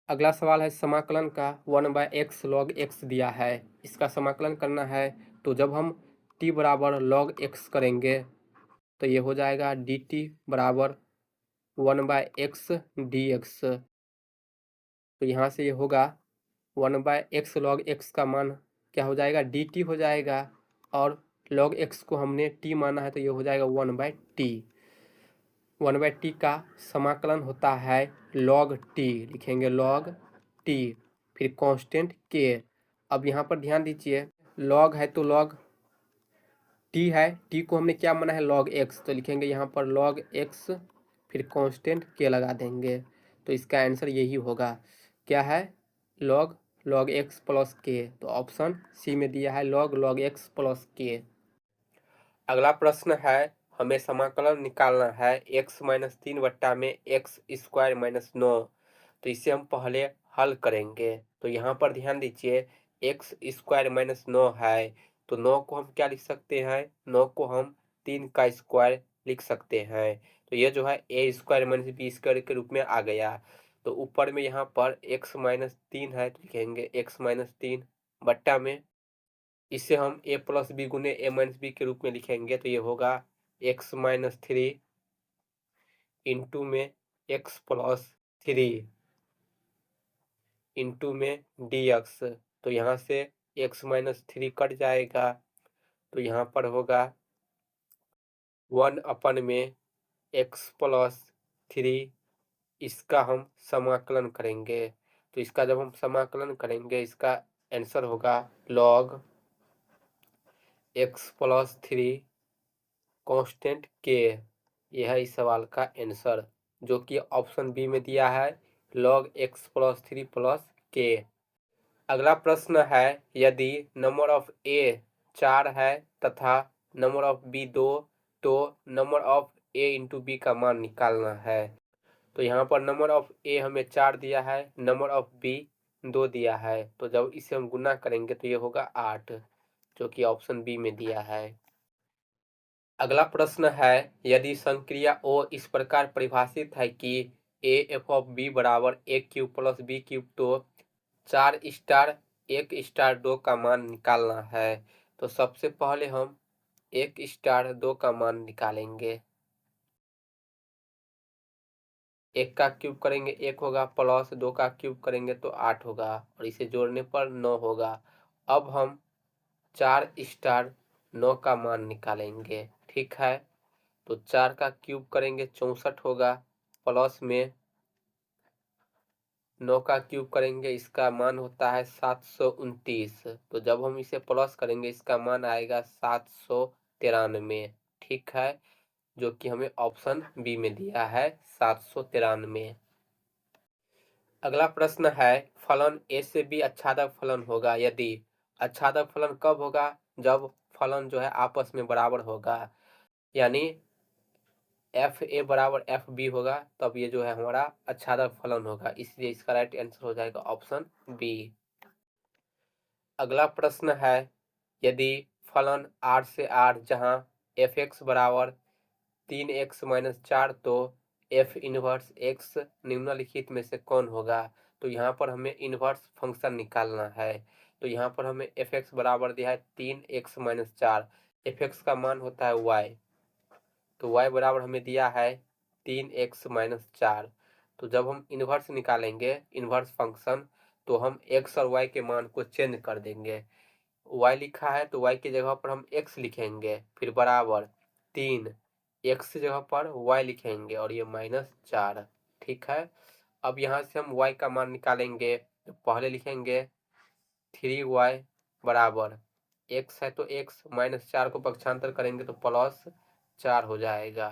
A: अगला सवाल है समाकलन का, 1/x log x दिया है, इसका समाकलन करना है, तो जब हम t बराबर log x करेंगे तो ये हो जाएगा dt बराबर 1/x dx, तो यहाँ से ये होगा 1/x log x का मान क्या हो जाएगा, dt हो जाएगा, और log x को हमने t माना है तो ये हो जाएगा 1/t। 1/t का समाकलन होता है log t, लिखेंगे log t, फिर कांस्टेंट k। अब यहाँ पर ध्यान दीजिए, log है तो log t है, t को हमने क्या माना है log x, तो लिखेंगे यहाँ पर log x, फिर कांस्टेंट k लगा देंगे, तो इसका आंसर यही होगा, क्या है, log x प्लस k, तो ऑप्शन सी में दिया है log x प्लस k। अगला प्रश्न है, हमें समाकलन निकालना है x-3 बट्टा में x² - 9, तो इसे हम पहले हल करेंगे, तो यहाँ पर ध्यान दीजिए x² - 9 है, तो 9 को हम क्या लिख सकते हैं, 9 को हम 3 का स्क्वायर लिख सकते हैं, तो ये जो है a² - b² के रूप में आ गया, तो ऊपर में यहाँ पर x-3 है तो लिखेंगे x-3 बट्टा में, इसे हम a प्लस बी गुने a माइनस बी के रूप में लिखेंगे, तो ये होगा x-3 इंटू में x प्लस 3 इंटू में dx, तो यहाँ से x-3 कट जाएगा, तो यहाँ पर होगा 1 में x प्लस 3, इसका हम समाकलन करेंगे, तो इसका जब हम समाकलन करेंगे इसका आंसर होगा log x plus 3 constant k, यह है इस सवाल का आंसर, जो कि ऑप्शन बी में दिया है log x plus 3 plus k। अगला प्रश्न है, यदि नंबर ऑफ a 4 है तथा नंबर ऑफ b 2, तो number of a into b का मान निकालना है, तो यहाँ पर नंबर ऑफ a हमें 4 दिया है, नंबर ऑफ b 2 दिया है, तो जब इसे हम गुना करेंगे तो ये होगा 8, जो कि ऑप्शन बी में दिया है। अगला प्रश्न है, यदि संक्रिया O इस प्रकार परिभाषित है कि a f ऑफ b बराबर a³ प्लस b³, तो 4 स्टार 1 स्टार 2 का मान निकालना है। तो सबसे पहले हम 1 स्टार 2 का मान निकालेंगे। 1 का क्यूब करेंगे 1 होगा, प्लस 2 का क्यूब करेंगे तो 8 होगा और इसे जोड़ने पर 9 होगा। अब हम 4 स्टार 9 का मान निकालेंगे। ठीक है, तो 4 का क्यूब करेंगे 64 होगा, प्लस में 9 का क्यूब करेंगे, इसका मान होता है 729। तो जब हम इसे प्लस करेंगे इसका मान आएगा 793। ठीक है, जो कि हमें ऑप्शन बी में दिया है 793। अगला प्रश्न है, फलन ए से बी आच्छादक फलन होगा यदि। आच्छादक फलन कब होगा? जब फलन जो है आपस में बराबर होगा, यानी एफ ए बराबर एफ बी होगा, तब ये जो है हमारा आच्छादक फलन होगा। इसलिए इसका राइट आंसर हो जाएगा ऑप्शन बी। अगला प्रश्न है, यदि फलन आर से आर जहां एफ एक्स बराबर 3x-4 तो एफ इनवर्स एक्स निम्नलिखित में से कौन होगा? तो यहाँ पर हमें इनवर्स फंक्शन निकालना है। तो यहाँ पर हमें एफ एक्स बराबर दिया है 3x-4। एफ एक्स का मान होता है y, तो y बराबर हमें दिया है 3x-4। तो जब हम इनवर्स निकालेंगे इनवर्स फंक्शन, तो हम x और y के मान को चेंज कर देंगे। y लिखा है तो y की जगह पर हम x लिखेंगे, फिर बराबर 3, x की जगह पर y लिखेंगे और ये -4। ठीक है, अब यहाँ से हम y का मान निकालेंगे। तो पहले लिखेंगे 3y बराबर x है तो x, -4 को पक्षांतर करेंगे तो +4 हो जाएगा।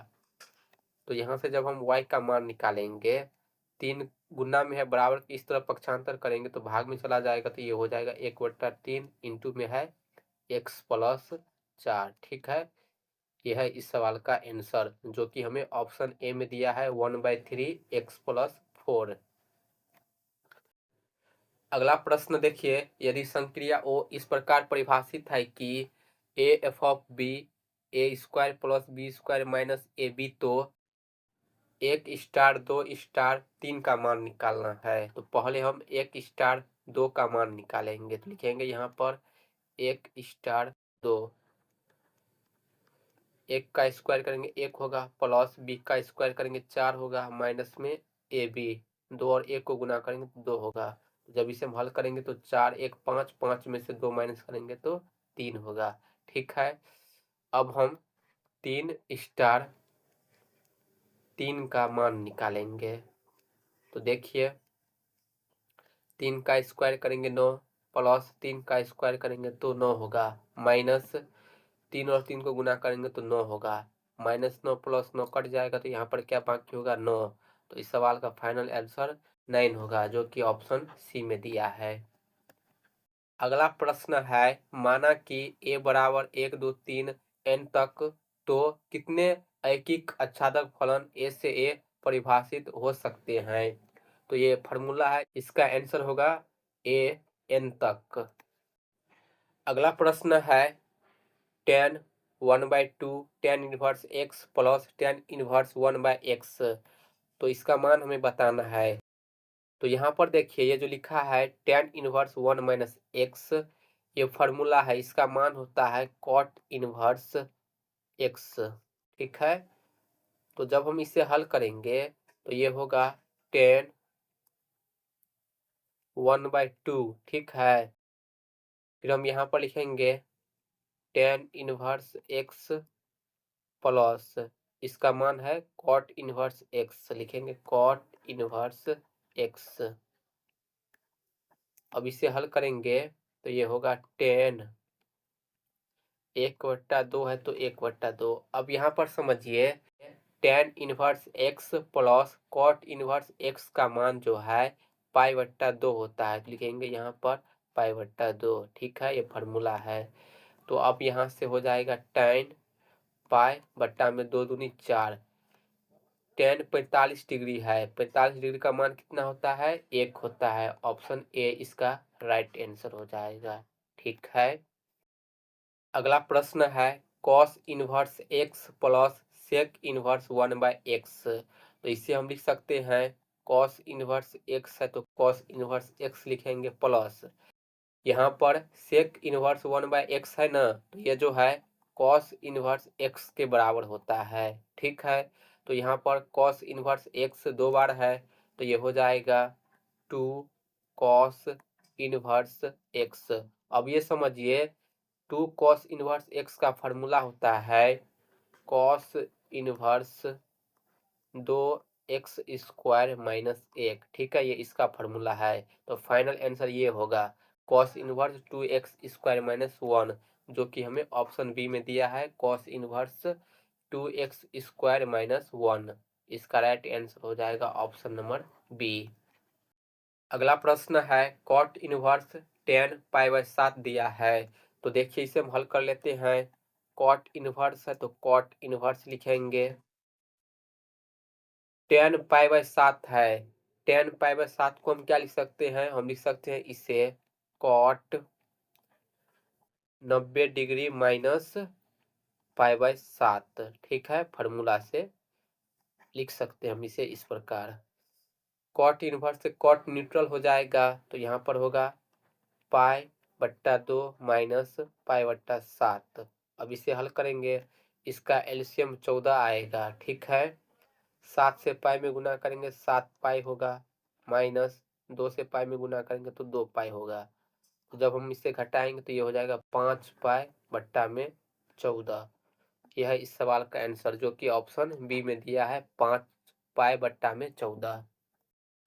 A: तो यहाँ से जब हम y का मान निकालेंगे, 3 गुना में है बराबर, इस तरफ पक्षांतर करेंगे तो भाग में चला जाएगा, तो ये हो जाएगा 1/3 इंटू में है x + 4। ठीक है, यह है इस सवाल का आंसर, जो कि हमें ऑप्शन ए में दिया है 1/3 x + 4। अगला प्रश्न देखिए, यदि संक्रिया O इस प्रकार परिभाषित है कि a f of b a² + b² - ab, तो 1 स्टार 2 स्टार 3 का मान निकालना है। तो पहले हम 1 स्टार 2 का मान निकालेंगे। तो लिखेंगे यहाँ पर 1 स्टार 2, 1 का स्क्वायर करेंगे 1 होगा, प्लस b का स्क्वायर करेंगे 4 होगा, माइनस में ए बी, 2 और 1 को गुना करेंगे तो 2 होगा। जब इसे हम हल करेंगे तो 4 1 5, 5 में से 2 माइनस करेंगे तो 3 होगा। ठीक है, अब हम 3 स्टार 3 का मान निकालेंगे। तो देखिए 3 का स्क्वायर करेंगे 9, प्लस 3 का स्क्वायर करेंगे तो 9 होगा, माइनस 3 और 3 को गुना करेंगे तो 9 होगा, -9 + 9 कट जाएगा, तो यहाँ पर क्या बाकी होगा 9। तो इस सवाल का फाइनल आंसर 9 होगा, जो कि ऑप्शन सी में दिया है। अगला प्रश्न है, माना कि a बराबर 1 2 3 n तक, तो कितने ऐकिक आच्छादक फलन a से a परिभाषित हो सकते हैं? तो ये फॉर्मूला है, इसका आंसर होगा a n तक। अगला प्रश्न है, tan 1/2 tan inverse x plus tan inverse 1/x, तो इसका मान हमें बताना है। तो यहाँ पर देखिए ये जो लिखा है tan इनवर्स 1 - x, ये फॉर्मूला है, इसका मान होता है cot इनवर्स x। ठीक है, तो जब हम इसे हल करेंगे तो ये होगा tan 1/2। ठीक है, फिर हम यहाँ पर लिखेंगे tan इनवर्स x प्लस, इसका मान है cot इनवर्स x, लिखेंगे cot इनवर्स x। अब इसे हल करेंगे तो ये होगा 10, 1/2 है तो 1/2। अब यहाँ पर समझिए tan inverse x plus cot inverse x का मान जो है π/2 होता है, तो लिखेंगे यहाँ पर π/2। ठीक है, ये फार्मूला है। तो अब यहाँ से हो जाएगा tan π/2 में 2 दूनी 4, tan 45 डिग्री है, 45 डिग्री का मान कितना होता है 1 होता है। ऑप्शन ए इसका राइट आंसर हो जाएगा। ठीक है, अगला प्रश्न है, cos inverse x plus sec inverse 1/x, तो इसे हम लिख सकते हैं cos इनवर्स x है तो cos इनवर्स x लिखेंगे प्लस यहाँ पर सेक इनवर्स 1/x है ना, तो ये जो है कॉस इनवर्स x के बराबर होता है। ठीक है, तो यहाँ पर कॉस इनवर्स x 2 बार है, तो ये हो जाएगा 2 कॉस इनवर्स x। अब ये समझिए 2 कॉस इनवर्स x का फॉर्मूला होता है कॉस इनवर्स 2x² - 1। ठीक है, ये इसका फॉर्मूला है। तो फाइनल आंसर ये होगा कॉस इनवर्स 2x² - 1, जो कि हमें ऑप्शन बी में दिया है कॉस इनवर्स 2x² - 1। इसका राइट आंसर हो जाएगा ऑप्शन नंबर बी। अगला प्रश्न है कॉट इनवर्स 10π/7 दिया है, तो देखिए इसे हम हल कर लेते हैं। कॉट इनवर्स है तो कॉट इनवर्स लिखेंगे, 10π/7 है। 10π/7 को हम क्या लिख सकते हैं, हम लिख सकते हैं इसे कॉट 90 डिग्री माइनस π/7। ठीक है, फॉर्मूला से लिख सकते हैं हम इसे इस प्रकार। कॉट इनवर्स से कॉट न्यूट्रल हो जाएगा, तो यहाँ पर होगा π/2 माइनस π/7। अब इसे हल करेंगे, इसका एलसीएम 14 आएगा। ठीक है, 7 से पाई में गुना करेंगे 7 पाई होगा, माइनस 2 से पाई में गुना करेंगे तो 2 पाई होगा। तो जब हम इसे घटाएंगे तो ये हो जाएगा 5 पाई बट्टा में 14। यह है इस सवाल का आंसर, जो कि ऑप्शन बी में दिया है 5 पाई बट्टा में 14।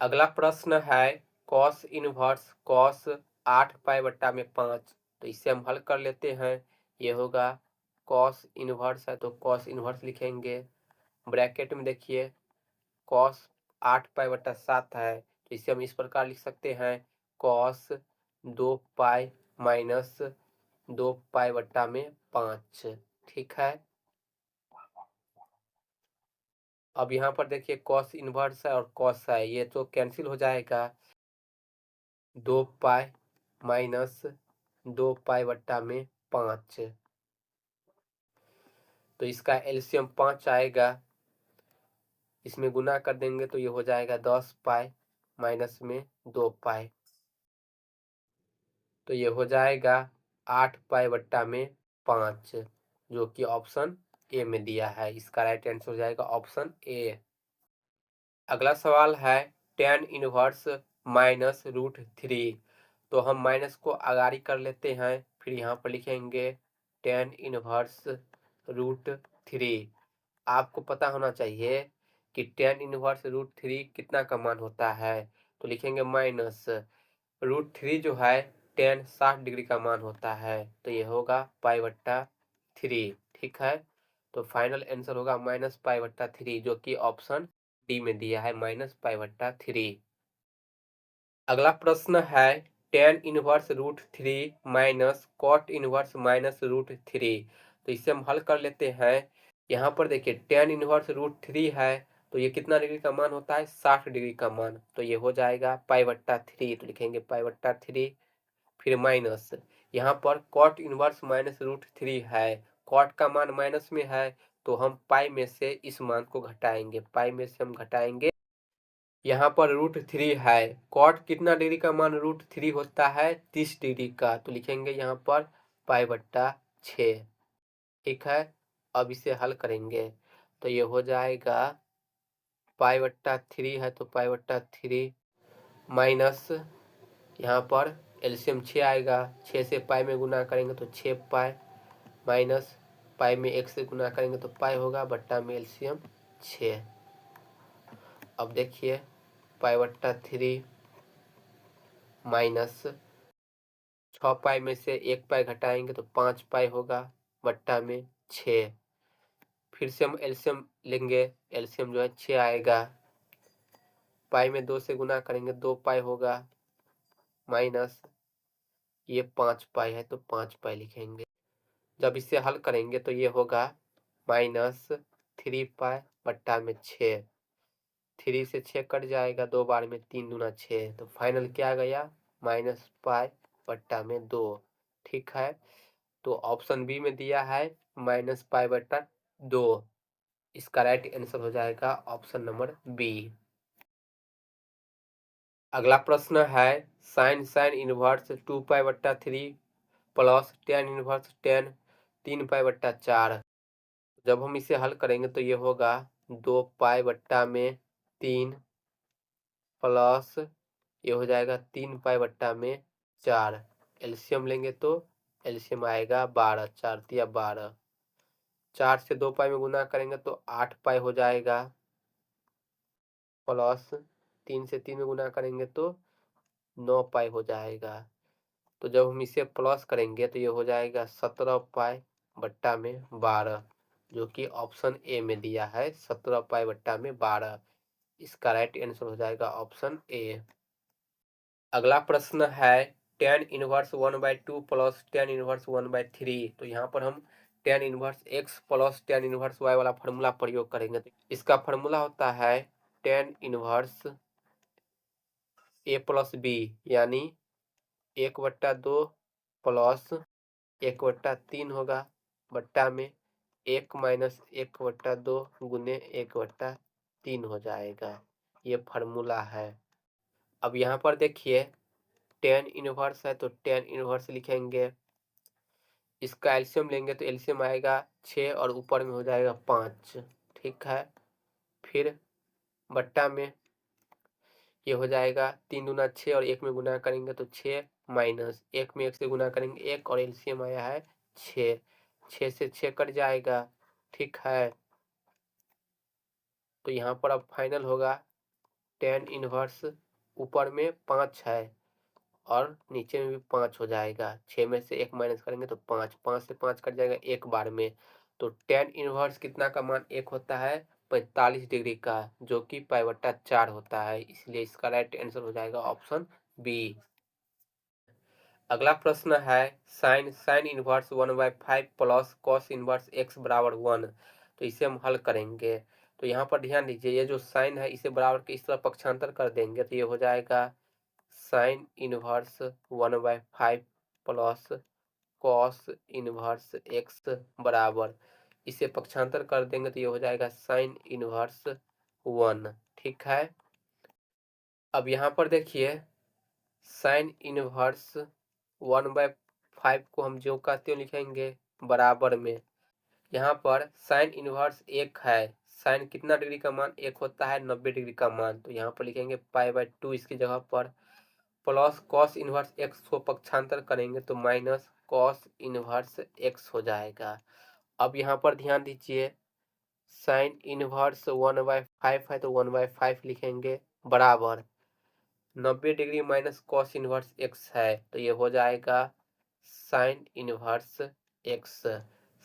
A: अगला प्रश्न है कॉस इनवर्स कॉस 8 पाई बट्टा में 5, तो इसे हम हल कर लेते हैं। ये होगा कॉस इनवर्स है तो कॉस इनवर्स लिखेंगे, ब्रैकेट में देखिए कॉस 8π/7 है, तो इसे हम इस प्रकार लिख सकते हैं कॉस 2 पाई माइनस 2 पाई/5। ठीक है, अब यहाँ पर देखिए कॉस इनवर्स है और कॉस है, ये तो कैंसिल हो जाएगा। 2 पाई माइनस 2 पाई/5, तो इसका एलसीएम 5 आएगा। इसमें गुना कर देंगे तो ये हो जाएगा 10 पाई माइनस में 2 पाई, तो ये हो जाएगा 8 पाई बट्टा में 5, जो कि ऑप्शन ए में दिया है। इसका राइट आंसर हो जाएगा ऑप्शन ए। अगला सवाल है tan इनवर्स माइनस रूट 3, तो हम माइनस को आगारी कर लेते हैं, फिर यहाँ पर लिखेंगे tan इनवर्स रूट 3। आपको पता होना चाहिए कि tan इनवर्स रूट 3 कितना का मान होता है, तो लिखेंगे माइनस रूट 3 जो है tan 60 डिग्री का मान होता है, तो ये होगा π/3। ठीक है, तो फाइनल आंसर होगा -π/3, जो कि ऑप्शन डी में दिया है -π/3। अगला प्रश्न है tan inverse root 3 minus cot inverse minus root 3, तो इसे हम हल कर लेते हैं। यहाँ पर देखिए tan इनवर्स रूट 3 है, तो ये कितना डिग्री का मान होता है, 60 डिग्री का मान, तो ये हो जाएगा π/3, तो लिखेंगे π/3, फिर माइनस यहाँ पर कॉट इनवर्स माइनस रूट 3 है, कॉट का मान माइनस में है, तो हम पाई में से इस मान को घटाएंगे, पाई में से हम घटाएंगे। यहाँ पर रूट 3 है, कॉट कितना डिग्री का मान रूट 3 होता है, 30 डिग्री का, तो लिखेंगे यहाँ पर π/6। ठीक है, अब इसे हल करेंगे तो ये हो जाएगा π/3 है तो π/3 माइनस यहाँ पर एलसीएम 6 आएगा, 6 से पाई में गुना करेंगे तो 6 पाई, माइनस पाई में 1 से गुना करेंगे तो पाई होगा, बट्टा में एलसीएम 6। अब देखिए π/3 माइनस 6 पाई में से 1 पाई घटाएंगे तो 5 पाई होगा, बट्टा में 6। फिर से हम एलसीएम लेंगे, एलसीएम जो है 6 आएगा, पाई में 2 से गुना करेंगे 2 पाई होगा, माइनस ये 5 पाई है तो 5 पाई लिखेंगे। जब इसे हल करेंगे तो ये होगा -3 पाई बट्टा में 6, 3 से 6 कट जाएगा, 2 बार में 3 दूना 6, तो फाइनल क्या गया -पाई बट्टा में 2। ठीक है, तो ऑप्शन बी में दिया है -पाई/2। इसका राइट आंसर हो जाएगा ऑप्शन नंबर बी। अगला प्रश्न है sine sine inverse 2π/3 plus tan inverse 10 3π/4। जब हम इसे हल करेंगे तो ये होगा 2π/3 प्लस ये हो जाएगा 3π/4। एलसीएम लेंगे तो एलसीएम आएगा 12, 4 तिया 12। 4 से 2π में गुना करेंगे तो 8π हो जाएगा, प्लस 3 से 3 में गुना करेंगे तो 9π हो जाएगा। तो जब हम इसे प्लस करेंगे तो ये हो जाएगा 17π/12, जो कि ऑप्शन ए में दिया है 17π/12। इसका राइट आंसर हो जाएगा ऑप्शन ए। अगला प्रश्न है tan inverse 1/2 plus tan inverse 1/3। तो यहाँ पर हम tan inverse x plus tan inverse y वाला फार्मूला प्रयोग करेंगे। तो इसका फार्मूला होता है tan inverse a plus b, यानी 1/2 प्लस 1/3 होगा, बट्टा में 1 माइनस 1/2 गुने 1/3 हो जाएगा। ये फार्मूला है। अब यहाँ पर देखिए टेन इनवर्स है तो टेन इनवर्स लिखेंगे, इसका एलसीएम लेंगे तो एलसीएम आएगा 6 और ऊपर में हो जाएगा 5। ठीक है, फिर बट्टा में ये हो जाएगा 3 दूना 6 और 1 में गुना करेंगे तो 6 माइनस 1 में 1 से गुना करेंगे 1 और एलसीएम आया है 6। 6 से 6 कट जाएगा। ठीक है, तो यहाँ पर अब फाइनल होगा टेन इनवर्स, ऊपर में 5 है और नीचे में भी 5 हो जाएगा। 6 में से 1 माइनस करेंगे तो 5, 5 से 5 कट जाएगा एक बार में। तो टेन इनवर्स कितना का मान 1 होता है 45 डिग्री का, जो कि π/4 होता है। इसलिए इसका राइट आंसर हो जाएगा ऑप्शन बी। अगला प्रश्न है sine sine inverse 1/5 plus cos inverse x बराबर 1। तो इसे हम हल करेंगे। तो यहाँ पर ध्यान दीजिए, ये जो साइन है इसे बराबर के इस तरह पक्षांतर कर देंगे तो ये हो जाएगा sign inverse 1/5 plus cos inverse x बराबर, इसे पक्षांतर कर देंगे तो ये हो जाएगा साइन इनवर्स 1। ठीक है, अब यहाँ पर देखिए साइन इनवर्स 1/5 को हम जो का त्यों लिखेंगे बराबर में। यहाँ पर साइन इनवर्स 1 है, साइन कितना डिग्री का मान 1 होता है 90 डिग्री का मान, तो यहाँ पर लिखेंगे π/2 इसकी जगह पर, प्लस कॉस इनवर्स x को पक्षांतर करेंगे तो माइनस कॉस इनवर्स x हो जाएगा। अब यहाँ पर ध्यान दीजिए साइन इनवर्स 1/5 है तो 1/5 लिखेंगे बराबर 90 degree minus cos inverse x है तो ये हो जाएगा साइन इनवर्स x।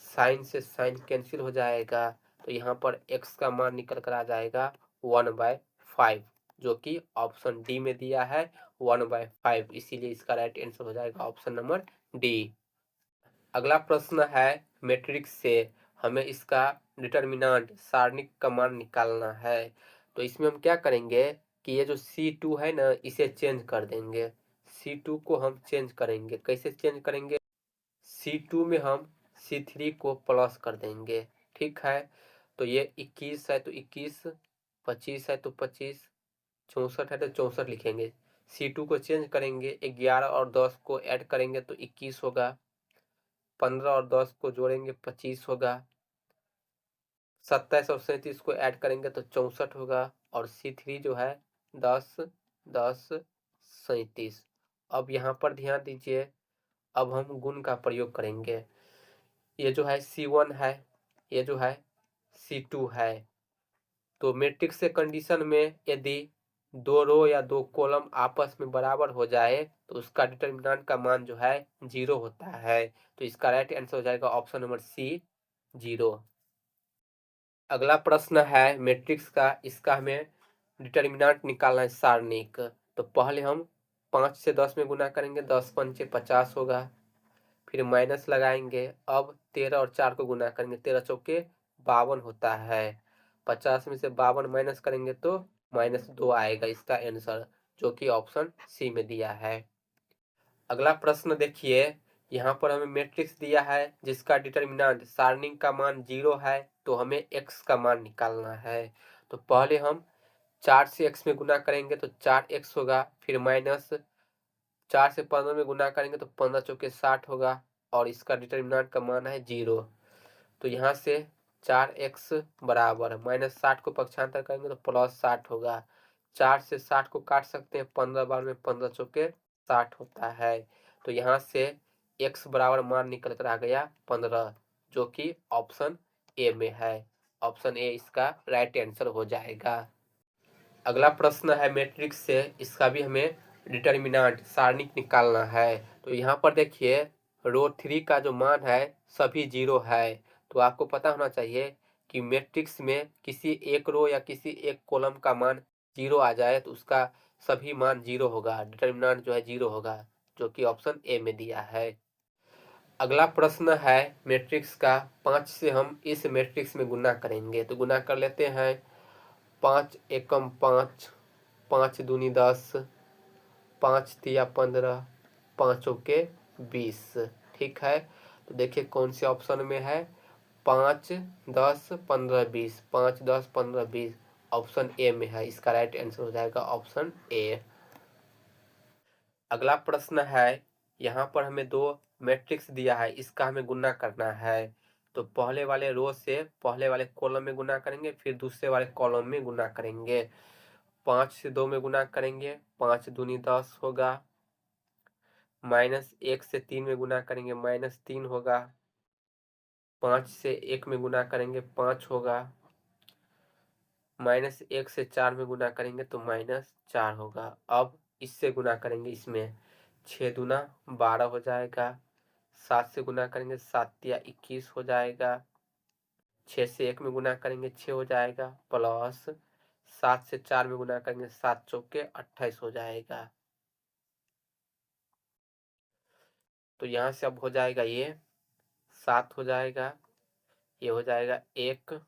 A: साइन से साइन कैंसिल हो जाएगा तो यहाँ पर x का मान निकल कर आ जाएगा 1/5, जो कि ऑप्शन डी में दिया है 1/5। इसीलिए इसका राइट आंसर हो जाएगा ऑप्शन नंबर डी। अगला प्रश्न है मैट्रिक्स से हमें इसका डिटर्मिनेंट सारणिक का मान निकालना है। तो इसमें हम क्या करेंगे कि ये जो C2 है ना इसे चेंज कर देंगे। C2 को हम चेंज करेंगे, कैसे चेंज करेंगे, C2 में हम C3 को प्लस कर देंगे। ठीक है, तो ये 21 है तो 21, 25 है तो 25, 64 है तो 64 लिखेंगे। C2 को चेंज करेंगे, 11 और 10 को ऐड करेंगे तो 21 होगा, 15 और 10 को जोड़ेंगे 25 होगा, 27 और 37 को ऐड करेंगे तो 64 होगा, और C3 जो है 10 10 37। अब यहाँ पर ध्यान दीजिए, अब हम गुण का प्रयोग करेंगे। ये जो है C1 है, ये जो है C2 है। तो मैट्रिक्स के कंडीशन में यदि दो रो या दो कॉलम आपस में बराबर हो जाए तो उसका डिटर्मिनेंट का मान जो है 0 होता है। तो इसका राइट आंसर हो जाएगा ऑप्शन नंबर सी 0। अगला प्रश्न है मैट्रिक्स का, इसका हमें डिटर्मिनेंट निकालना है सारणिक। तो पहले हम 5 से 10 में गुना करेंगे, 10 पंचे 50 होगा, फिर माइनस लगाएंगे। अब 13 और 4 को गुना करेंगे, 13 चौके 52 होता है, 50 में से 52 माइनस करेंगे तो -2 आएगा इसका आंसर, जो कि ऑप्शन सी में दिया है। अगला प्रश्न देखिए, यहाँ पर हमें मैट्रिक्स दिया है जिसका डिटर्मिनेंट सारणिक का मान 0 है, तो हमें x का मान निकालना है। तो पहले हम 4 से x में गुना करेंगे तो 4x होगा, फिर माइनस 4 से 15 में गुना करेंगे तो 15 चौके 60 होगा और इसका डिटर्मिनेंट का मान है 0। तो यहाँ से 4x बराबर -60 को पक्षांतर करेंगे तो +60 होगा। 4 से 60 को काट सकते हैं, 15 बार में 15 चौके 60 होता है। तो यहाँ से x बराबर मान निकल कर आ गया 15, जो कि ऑप्शन ए में है। ऑप्शन ए इसका राइट आंसर हो जाएगा। अगला प्रश्न है मैट्रिक्स से, इसका भी हमें डिटर्मिनेंट सारणिक निकालना है। तो यहाँ पर देखिए रो 3 का जो मान है सभी 0 है। तो आपको पता होना चाहिए कि मैट्रिक्स में किसी एक रो या किसी एक कॉलम का मान 0 आ जाए तो उसका सभी मान 0 होगा, डिटर्मिनेंट जो है 0 होगा, जो कि ऑप्शन ए में दिया है। अगला प्रश्न है मैट्रिक्स का, 5 से हम इस मैट्रिक्स में गुना करेंगे। तो गुना कर लेते हैं। 5 एकम 5, 5 दूनी 10, 5 तिया 15, 5 चौके 20। ठीक है, तो देखिए कौन से ऑप्शन में है। 5 10 15 20, 5 10 15 20 ऑप्शन ए में है। इसका राइट आंसर हो जाएगा ऑप्शन ए। अगला प्रश्न है, यहाँ पर हमें दो मैट्रिक्स दिया है, इसका हमें गुना करना है। तो पहले वाले रो से पहले वाले कॉलम में गुना करेंगे, फिर दूसरे वाले कॉलम में गुना करेंगे। 5 से 2 में गुना करेंगे, 5 दूनी 10 होगा। -1 से 3 में गुना करेंगे, -3 होगा। 5 से 1 में गुना करेंगे, 5 होगा। -1 से 4 में गुना करेंगे तो -4 होगा। अब इससे गुना करेंगे, इसमें 6 दूना 12 हो जाएगा। 7 से गुना करेंगे, 7 तिया 21 हो जाएगा। 6 से 1 में गुना करेंगे 6 हो जाएगा, प्लस 7 से 4 में गुना करेंगे 7 चौके 28 हो जाएगा। तो यहाँ से अब हो जाएगा ये 7 हो जाएगा, ये हो जाएगा 1,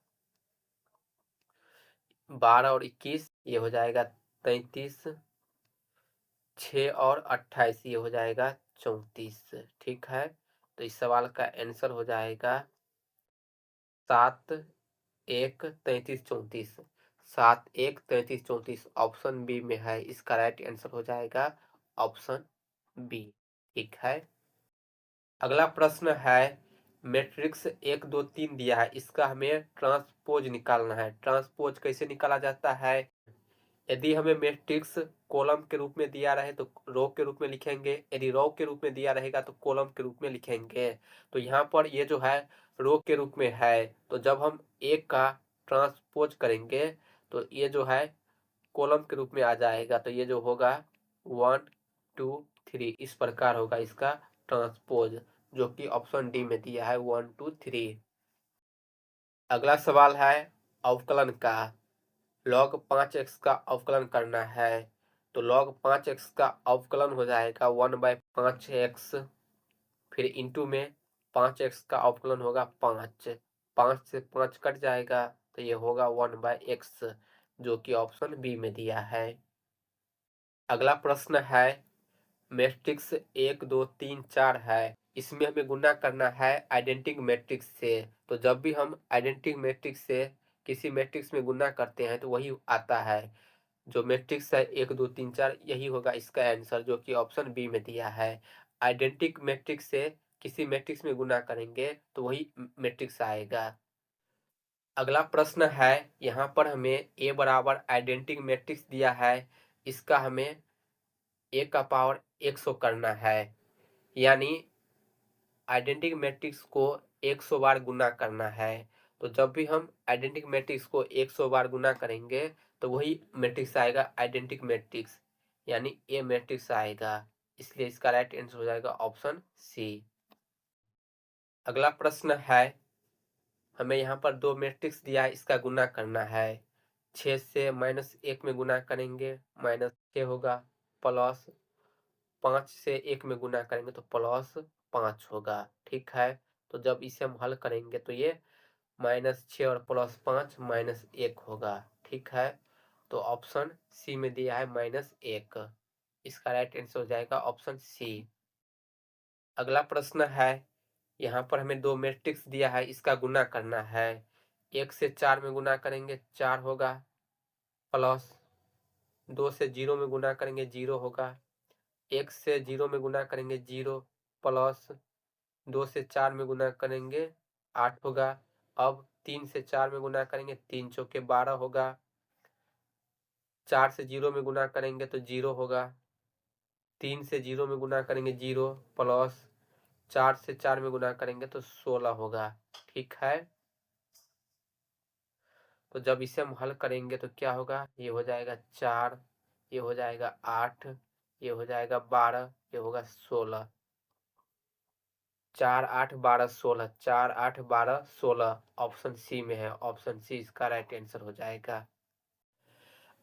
A: 12 और 21 ये हो जाएगा 33, 6 और 28 ये हो जाएगा 34। ठीक है, तो इस सवाल का आंसर हो जाएगा 7 1 33 34। 7 1 33 34 ऑप्शन बी में है। इसका राइट आंसर हो जाएगा ऑप्शन बी। ठीक है, अगला प्रश्न है मैट्रिक्स 1 2 3 दिया है, इसका हमें ट्रांसपोज निकालना है। ट्रांसपोज कैसे निकाला जाता है, यदि हमें मैट्रिक्स कॉलम के रूप में दिया रहे तो रो के रूप में लिखेंगे, यदि रो के रूप में दिया रहेगा तो कॉलम के रूप में लिखेंगे। तो यहाँ पर ये जो है रो के रूप में है, तो जब हम एक का ट्रांसपोज करेंगे तो ये जो है कॉलम के रूप में आ जाएगा। तो ये जो होगा 1 2 3 इस प्रकार होगा इसका ट्रांसपोज, जो कि ऑप्शन डी में दिया है 1 2 3। अगला सवाल है अवकलन का। log 5x का अवकलन करना है। तो log 5x का अवकलन हो जाएगा 1/5x, फिर इंटू में 5x का अवकलन होगा 5, 5 से 5 कट जाएगा तो ये होगा 1/x, जो कि ऑप्शन बी में दिया है। अगला प्रश्न है मैट्रिक्स 1 2 3 4 है, इसमें हमें गुना करना है आइडेंटिटी मैट्रिक्स से। तो जब भी हम आइडेंटिटी मैट्रिक्स से किसी मैट्रिक्स में गुना करते हैं तो वही आता है। जो मैट्रिक्स है 1 2 3 4 यही होगा इसका आंसर, जो कि ऑप्शन बी में दिया है। आइडेंटिटी मैट्रिक्स से किसी मैट्रिक्स में गुना करेंगे तो वही मैट्रिक्स आएगा। अगला प्रश्न है, यहाँ पर हमें ए बराबर आइडेंटिटी मैट्रिक्स दिया है, इसका हमें ए का पावर 100 करना है। यानी आइडेंटिटी मैट्रिक्स को 100 बार गुना करना है। तो जब भी हम आइडेंटिटी मैट्रिक्स को 100 बार गुना करेंगे तो वही मैट्रिक्स आएगा आइडेंटिटी मैट्रिक्स, यानी ए मैट्रिक्स आएगा। इसलिए इसका राइट आंसर हो जाएगा ऑप्शन सी। अगला प्रश्न है, हमें यहाँ पर दो मैट्रिक्स दिया है, इसका गुना करना है। 6 से -1 में गुना करेंगे -6 होगा, प्लस 5 से 1 में गुना करेंगे तो +5 होगा। ठीक है, तो जब इसे हम हल करेंगे तो ये -6 और +5 -1 होगा। ठीक है, तो ऑप्शन सी में दिया है -1, इसका राइट आंसर हो जाएगा ऑप्शन सी। अगला प्रश्न है, यहाँ पर हमें दो मैट्रिक्स दिया है, इसका गुना करना है। 1 से 4 में गुना करेंगे 4 होगा, प्लस 2 से 0 में गुना करेंगे 0 होगा, 1 से 0 में गुना करेंगे 0 प्लस 2 से 4 में गुना करेंगे 8 होगा। अब 3 से 4 में गुना करेंगे 3 चौके 12 होगा। 4 से 0 में गुना करेंगे तो 0 होगा। 3 से 0 में गुना करेंगे 0 प्लस 4 से 4 में गुना करेंगे तो 16 होगा। ठीक है, तो जब इसे हम हल करेंगे तो क्या होगा, ये हो जाएगा 4, ये हो जाएगा 8, ये हो जाएगा 12, ये होगा 16। 4 8 12 16, 4 8 12 16 ऑप्शन सी में है। ऑप्शन सी इसका राइट आंसर हो जाएगा।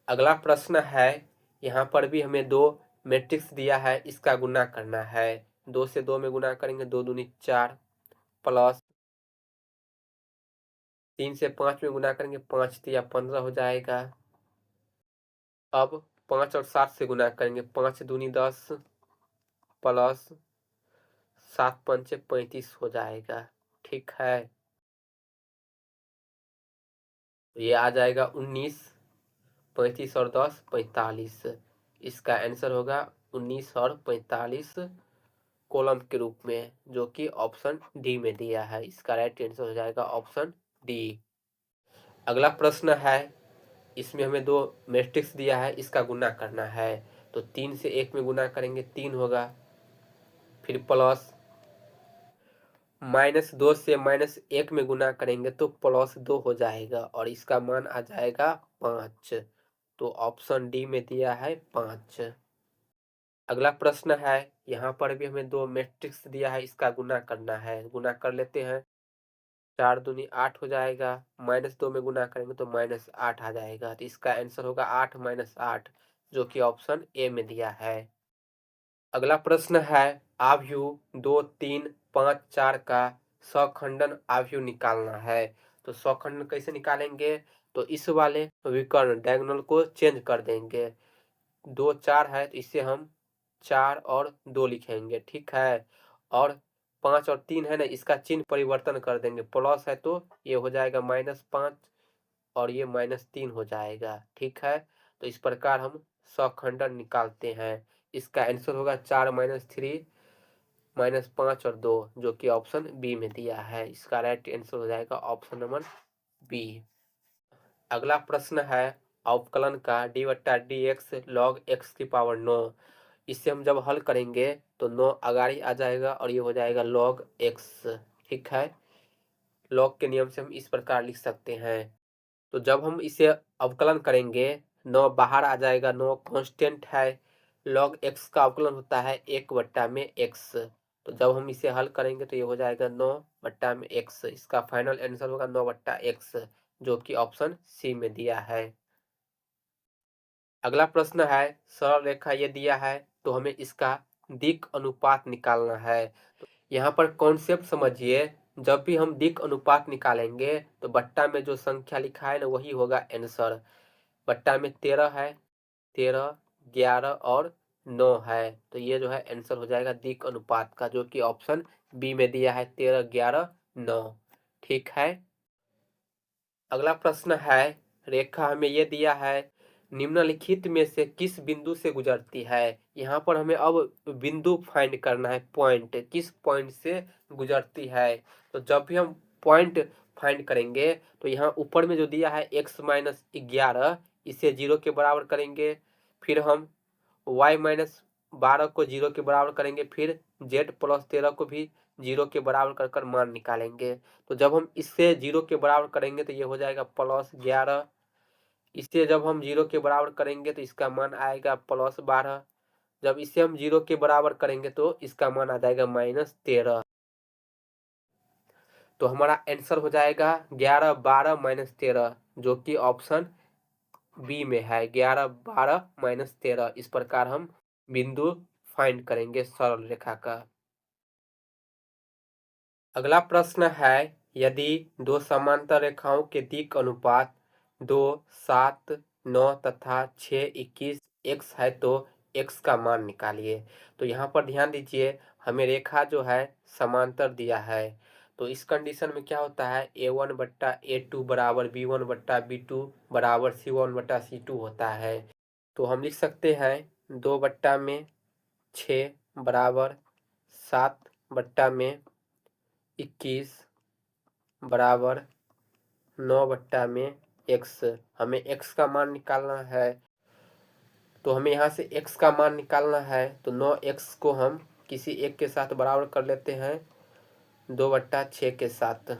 A: अगला प्रश्न है, यहाँ पर भी हमें दो मैट्रिक्स दिया है, इसका गुना करना है। 2 से 2 में गुना करेंगे 2 दूनी 4 प्लस 3 से 5 में गुना करेंगे 5 तिया 15 हो जाएगा। अब 5 और 7 से गुना करेंगे 5 दूनी 10 प्लस 7 पंचे 35 हो जाएगा। ठीक है, तो ये आ जाएगा 19, 35 और 10 45। इसका आंसर होगा 19 और 45 कॉलम के रूप में, जो कि ऑप्शन डी में दिया है। इसका राइट आंसर हो जाएगा ऑप्शन डी। अगला प्रश्न है, इसमें हमें दो मैट्रिक्स दिया है, इसका गुना करना है। तो 3 से 1 में गुना करेंगे 3 होगा, फिर प्लस -2 से -1 में गुना करेंगे तो +2 हो जाएगा और इसका मान आ जाएगा 5। तो ऑप्शन डी में दिया है 5। अगला प्रश्न है, यहाँ पर भी हमें दो मैट्रिक्स दिया है, इसका गुना करना है। गुना कर लेते हैं। 4 दूनी 8 हो जाएगा, -2 में गुना करेंगे तो -8 आ जाएगा। तो इसका आंसर होगा 8 -8, जो कि ऑप्शन ए में दिया है। अगला प्रश्न है, आव्यूह 2 3 5 4 का सखंडन आव्यूह निकालना है। तो सखंडन कैसे निकालेंगे, तो इस वाले विकर्ण डायगोनल को चेंज कर देंगे। 2 4 है तो इसे हम 4 और 2 लिखेंगे। ठीक है, और 5 और 3 है ना, इसका चिन्ह परिवर्तन कर देंगे। प्लस है तो ये हो जाएगा -5 और ये -3 हो जाएगा। ठीक है, तो इस प्रकार हम सखंडन निकालते हैं। इसका आंसर होगा 4 -3 -5 और 2, जो कि ऑप्शन बी में दिया है। इसका राइट आंसर हो जाएगा ऑप्शन नंबर बी। अगला प्रश्न है, अवकलन का d/dx log x की पावर 9। इसे हम जब हल करेंगे तो 9 अगाड़ी आ जाएगा और ये हो जाएगा log x। ठीक है, log के नियम से हम इस प्रकार लिख सकते हैं। तो जब हम इसे अवकलन करेंगे 9 बाहर आ जाएगा, 9 कांस्टेंट है। log x का अवकलन होता है 1/x। तो जब हम इसे हल करेंगे तो ये हो जाएगा 9/x। इसका फाइनल आंसर होगा 9/x, जो कि ऑप्शन सी में दिया है। अगला प्रश्न है, सरल रेखा ये दिया है तो हमें इसका दिक् अनुपात निकालना है। तो यहाँ पर कॉन्सेप्ट समझिए, जब भी हम दिक् अनुपात निकालेंगे तो बट्टा में जो संख्या लिखा है ना वही होगा आंसर। बट्टा में 13 है, 13 11 और 9 है, तो ये जो है आंसर हो जाएगा दिक् अनुपात का, जो कि ऑप्शन बी में दिया है 13 11 9। ठीक है, अगला प्रश्न है, रेखा हमें ये दिया है, निम्नलिखित में से किस बिंदु से गुजरती है। यहाँ पर हमें अब बिंदु फाइंड करना है, पॉइंट, किस पॉइंट से गुजरती है। तो जब भी हम पॉइंट फाइंड करेंगे तो यहाँ ऊपर में जो दिया है x-11, इसे 0 के बराबर करेंगे। फिर हम y-12 को 0 के बराबर करेंगे। फिर z+13 को भी 0 के बराबर कर कर मान निकालेंगे। तो जब हम इससे 0 के बराबर करेंगे तो ये हो जाएगा +11। इसे जब हम 0 के बराबर करेंगे तो इसका मान आएगा +12। जब इसे हम 0 के बराबर करेंगे तो इसका मान आ जाएगा -13। तो हमारा आंसर हो जाएगा 11 12 -13, जो कि ऑप्शन बी में है। 11 12 -13, इस प्रकार हम बिंदु फाइंड करेंगे सरल रेखा का। अगला प्रश्न है, यदि दो समांतर रेखाओं के दिक् अनुपात 2 7 9 तथा 6 21 x है तो x का मान निकालिए। तो यहाँ पर ध्यान दीजिए, हमें रेखा जो है समांतर दिया है। तो इस कंडीशन में क्या होता है, a1/a2 बराबर b1/b2 बराबर c1/c2 होता है। तो हम लिख सकते हैं 2 बट्टा में 6 बराबर 7/21 बराबर 9/x। हमें x का मान निकालना है, तो हमें यहाँ से x का मान निकालना है। तो 9x को हम किसी एक के साथ बराबर कर लेते हैं 2/6 के साथ।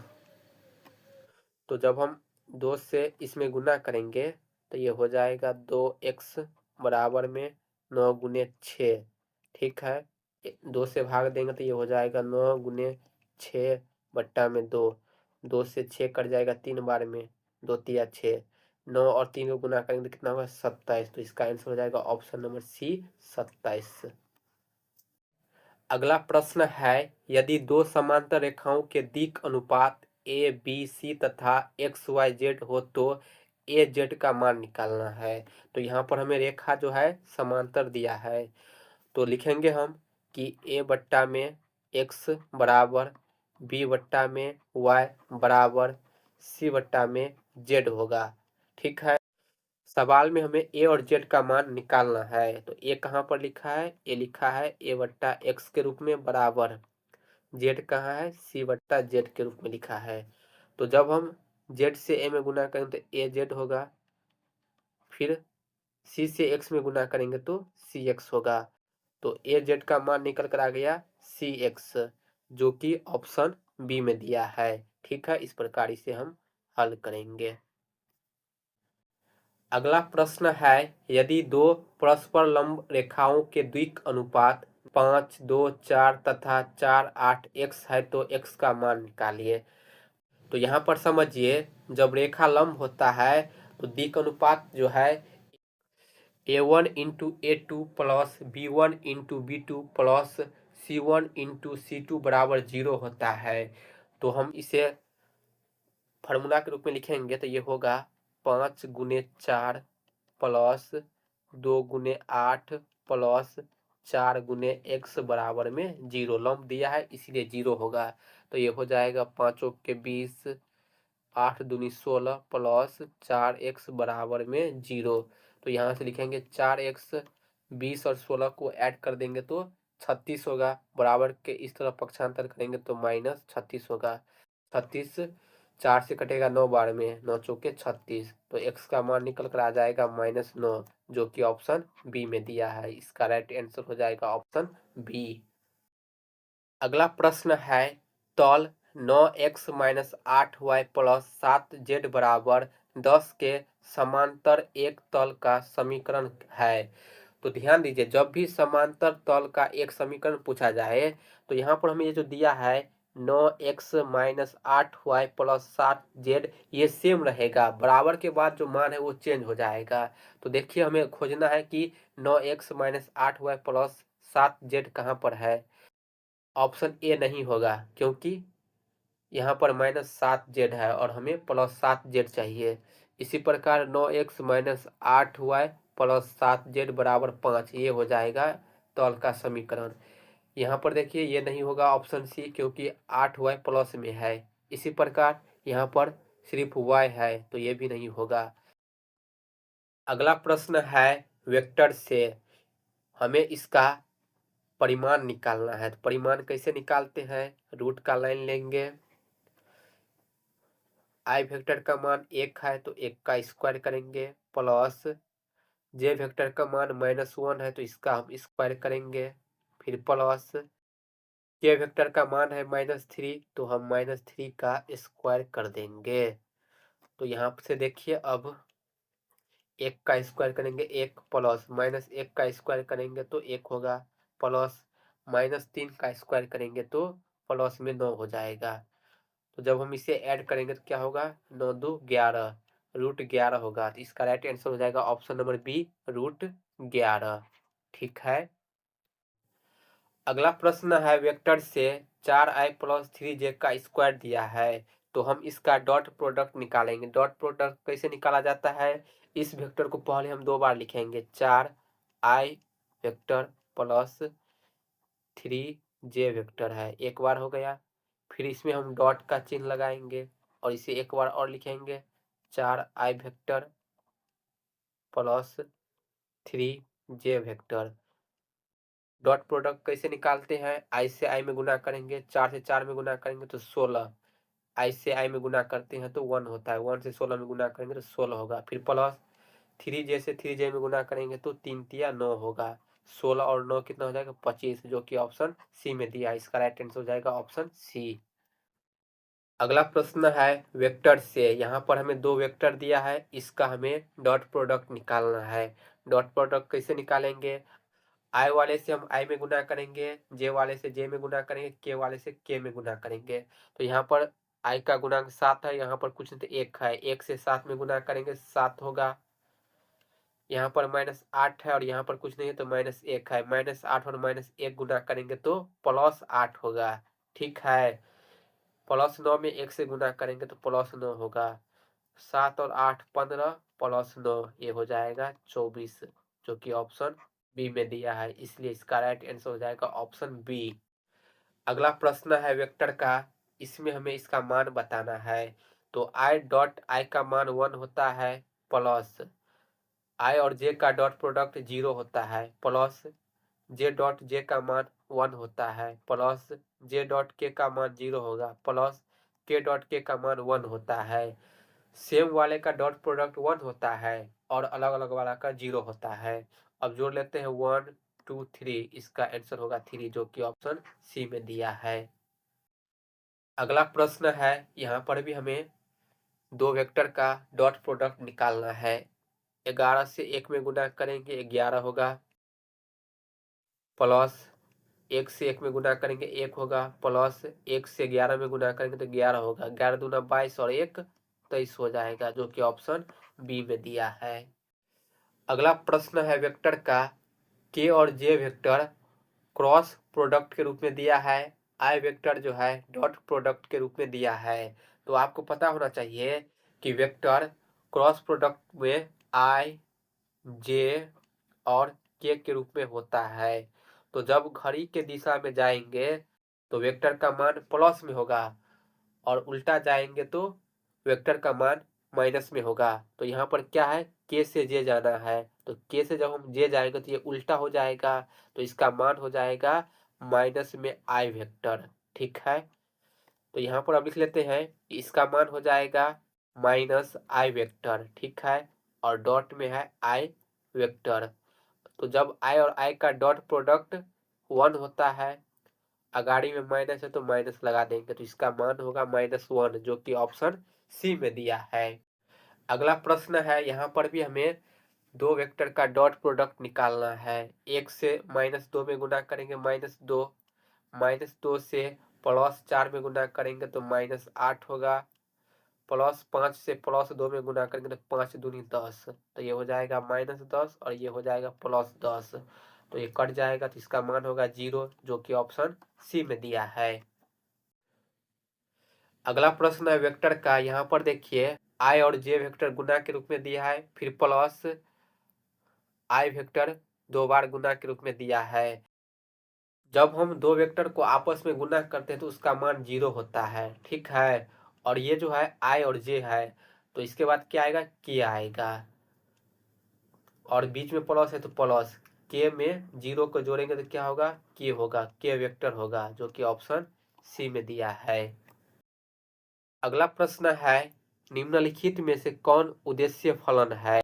A: तो जब हम 2 से इसमें गुना करेंगे तो ये हो जाएगा 2x बराबर में 9 गुने 6। ठीक है, 2 से भाग देंगे तो ये हो जाएगा 9 गुने 6/2। 2 से 6 कट जाएगा 3 बार में, 2 तिया 6। 9 और 3 को गुना करेंगे तो कितना होगा 27। तो इसका आंसर हो जाएगा ऑप्शन नंबर सी 27। अगला प्रश्न है, यदि दो समांतर रेखाओं के दिक् अनुपात ए बी सी तथा एक्स वाई जेड हो तो ए जेड का मान निकालना है। तो यहाँ पर हमें रेखा जो है समांतर दिया है, तो लिखेंगे हम कि ए बट्टा में एक्स बराबर बी बट्टा में वाई बराबर सी बट्टा में जेड होगा। ठीक है, सवाल में हमें ए और जेड का मान निकालना है। तो ए कहाँ पर लिखा है, ए लिखा है ए बट्टा एक्स के रूप में बराबर, जेड कहाँ है सी बट्टा जेड के रूप में लिखा है। तो जब हम जेड से ए में गुना करेंगे तो ए जेड होगा, फिर सी से एक्स में गुना करेंगे तो सी एक्स होगा। तो ए जेड का मान निकल कर आ गया सी एक्स, जो कि ऑप्शन बी में दिया है। ठीक है, इस प्रकार इसे हम हल करेंगे। अगला प्रश्न है, यदि दो परस्पर लंब रेखाओं के दिक् अनुपात 5, 2, 4 तथा 4, 8 x है तो x का मान निकालिए। तो यहाँ पर समझिए, जब रेखा लंब होता है तो दिक् अनुपात जो है a1 into a2 plus b1 into b2 plus c1 into c2 बराबर 0 होता है। तो हम इसे फार्मूला के रूप में लिखेंगे तो ये होगा 5 गुने 4 प्लस 2 गुने 8 प्लस 4 गुने x बराबर में 0। लंब दिया है इसीलिए 0 होगा। तो ये हो जाएगा 5 के 20, 8 दूनी 16 प्लस 4x बराबर में 0। तो यहाँ से लिखेंगे 4x, 20 और 16 को ऐड कर देंगे तो 36 होगा। बराबर के इस तरफ पक्षांतर करेंगे तो -36 होगा। 36 4 से कटेगा 9 बार में, 9 चौके 36। तो x का मान निकल कर आ जाएगा -9, जो कि ऑप्शन बी में दिया है। इसका राइट आंसर हो जाएगा ऑप्शन बी। अगला प्रश्न है, तल 9x - 8y + 7z बराबर 10 के समांतर एक तल का समीकरण है। तो ध्यान दीजिए, जब भी समांतर तल का एक समीकरण पूछा जाए तो यहाँ पर हमें ये जो दिया है 9x - 8y + 7z, ये सेम रहेगा। बराबर के बाद जो मान है वो चेंज हो जाएगा। तो देखिए, हमें खोजना है कि 9x - 8y + 7z कहाँ पर है। ऑप्शन ए नहीं होगा, क्योंकि यहाँ पर -7z है और हमें +7z चाहिए। इसी प्रकार 9x - 8y + 7z बराबर 5, ये हो जाएगा तल का समीकरण। यहाँ पर देखिए, ये नहीं होगा ऑप्शन सी, क्योंकि 8y प्लस में है। इसी प्रकार यहाँ पर सिर्फ y है, तो ये भी नहीं होगा। अगला प्रश्न है, वेक्टर से हमें इसका परिमाण निकालना है। तो परिमाण कैसे निकालते हैं, रूट का लाइन लेंगे, आई वेक्टर का मान 1 है तो 1 का स्क्वायर करेंगे, प्लस जे वेक्टर का मान -1 है तो इसका हम स्क्वायर करेंगे, फिर प्लस के वेक्टर का मान है -3 तो हम -3 का स्क्वायर कर देंगे। तो यहाँ से देखिए, अब 1 का स्क्वायर करेंगे 1, प्लस -1 का स्क्वायर करेंगे तो 1 होगा, प्लस -3 का स्क्वायर करेंगे तो प्लस में 9 हो जाएगा। तो जब हम इसे ऐड करेंगे तो क्या होगा, 9 2 11, √11 होगा। तो इसका राइट आंसर हो जाएगा ऑप्शन नंबर बी, √11। ठीक है, अगला प्रश्न है, वेक्टर से 4i + 3j का स्क्वायर दिया है। तो हम इसका डॉट प्रोडक्ट निकालेंगे। डॉट प्रोडक्ट कैसे निकाला जाता है, इस वेक्टर को पहले हम 2 बार लिखेंगे, 4i vector plus 3j vector है, एक बार हो गया। फिर इसमें हम डॉट का चिन्ह लगाएंगे और इसे एक बार और लिखेंगे, 4i vector plus 3j vector. Dot product कैसे निकालते हैं, आई से आई में गुना करेंगे, 4 से 4 में गुना करेंगे तो 16, आई से आई में गुना करते हैं तो 1 होता है, 1 से 16 में गुना करेंगे तो 16 होगा। फिर प्लस 3j से 3j में गुना करेंगे तो 3 तिया 9 होगा, 16 और 9 कितना हो जाएगा 25, जो कि ऑप्शन सी में दिया है। इसका राइट आंसर हो जाएगा ऑप्शन सी। अगला प्रश्न है वेक्टर से। यहाँ पर हमें दो वेक्टर दिया है, इसका हमें डॉट प्रोडक्ट निकालना है। डॉट प्रोडक्ट कैसे निकालेंगे, आई वाले से हम आई में गुना करेंगे, जे वाले से जे में गुना करेंगे, के वाले से के में गुना करेंगे। तो यहाँ पर आई का गुणांक 7 है, यहाँ पर कुछ नहीं तो 1 है, 1 से 7 में गुना करेंगे 7 होगा। यहाँ पर -8 है और यहाँ पर कुछ नहीं है तो -1 है, -8 और -1 गुना करेंगे तो +8 होगा। ठीक है, +9 में 1 से गुना करेंगे तो +9 होगा। 7 और 8 15 +9 ये हो जाएगा 24, जो कि ऑप्शन बी में दिया है, इसलिए इसका राइट आंसर हो जाएगा ऑप्शन बी। अगला प्रश्न है वेक्टर का, इसमें हमें इसका मान बताना है। तो आई डॉट आई का मान 1 होता है, प्लस आई और जे का डॉट प्रोडक्ट 0 होता है, प्लस जे डॉट जे का मान 1 होता है, प्लस जे डॉट के का मान 0 होगा, प्लस के डॉट के का मान 1 होता है। सेम वाले का डॉट प्रोडक्ट 1 होता है और अलग अलग वाला का 0 होता है। अब जोड़ लेते हैं 1 2 3, इसका आंसर होगा 3, जो कि ऑप्शन सी में दिया है। अगला प्रश्न है, यहाँ पर भी हमें दो वेक्टर का डॉट प्रोडक्ट निकालना है। 11 से 1 में गुना करेंगे 11 होगा, प्लस 1 से 1 में गुना करेंगे 1 होगा, प्लस 1 से 11 में गुना करेंगे तो 11 होगा, 11 दूना 22 और 1 23 हो जाएगा, जो कि ऑप्शन बी में दिया है। अगला प्रश्न है वेक्टर का, के और जे वेक्टर क्रॉस प्रोडक्ट के रूप में दिया है, आई वेक्टर जो है डॉट प्रोडक्ट के रूप में दिया है। तो आपको पता होना चाहिए कि वेक्टर क्रॉस प्रोडक्ट में आई जे और के रूप में होता है। तो जब घड़ी के दिशा में जाएंगे तो वेक्टर का मान प्लस में होगा और उल्टा जाएंगे तो वेक्टर का मान माइनस में होगा। तो यहाँ पर क्या है, के से जे जाना है, तो के से जब हम जे जाएंगे तो ये उल्टा हो जाएगा, तो इसका मान हो जाएगा माइनस में आई वेक्टर। ठीक है, तो यहाँ पर अब लिख लेते हैं, इसका मान हो जाएगा माइनस आई वेक्टर। ठीक है, और डॉट में है आई वेक्टर। तो जब आई और आई का डॉट प्रोडक्ट 1 होता है, अगाड़ी में माइनस है तो माइनस लगा देंगे, तो इसका मान होगा -1, जो कि ऑप्शन सी में दिया है। अगला प्रश्न है, यहाँ पर भी हमें दो वेक्टर का डॉट प्रोडक्ट निकालना है। 1 से -2 में गुना करेंगे -2, -2 से +4 में गुना करेंगे तो -8 होगा, +5 से +2 में गुना करेंगे तो 5 दूनी 10, तो ये हो जाएगा -10 और ये हो जाएगा +10, तो ये कट जाएगा, तो इसका मान होगा 0, जो कि ऑप्शन सी में दिया है। अगला प्रश्न है वेक्टर का, यहाँ पर देखिए आई और जे वेक्टर गुना के रूप में दिया है, फिर प्लस आई वेक्टर 2 बार गुना के रूप में दिया है। जब हम दो वेक्टर को आपस में गुना करते हैं तो उसका मान 0 होता है। ठीक है, और ये जो है आई और जे है, तो इसके बाद क्या आएगा, के आएगा, और बीच में प्लस है तो प्लस, के में 0 को जोड़ेंगे तो क्या होगा, के होगा, के वेक्टर होगा, जो कि ऑप्शन सी में दिया है। अगला प्रश्न है, निम्नलिखित में से कौन उद्देश्य फलन है।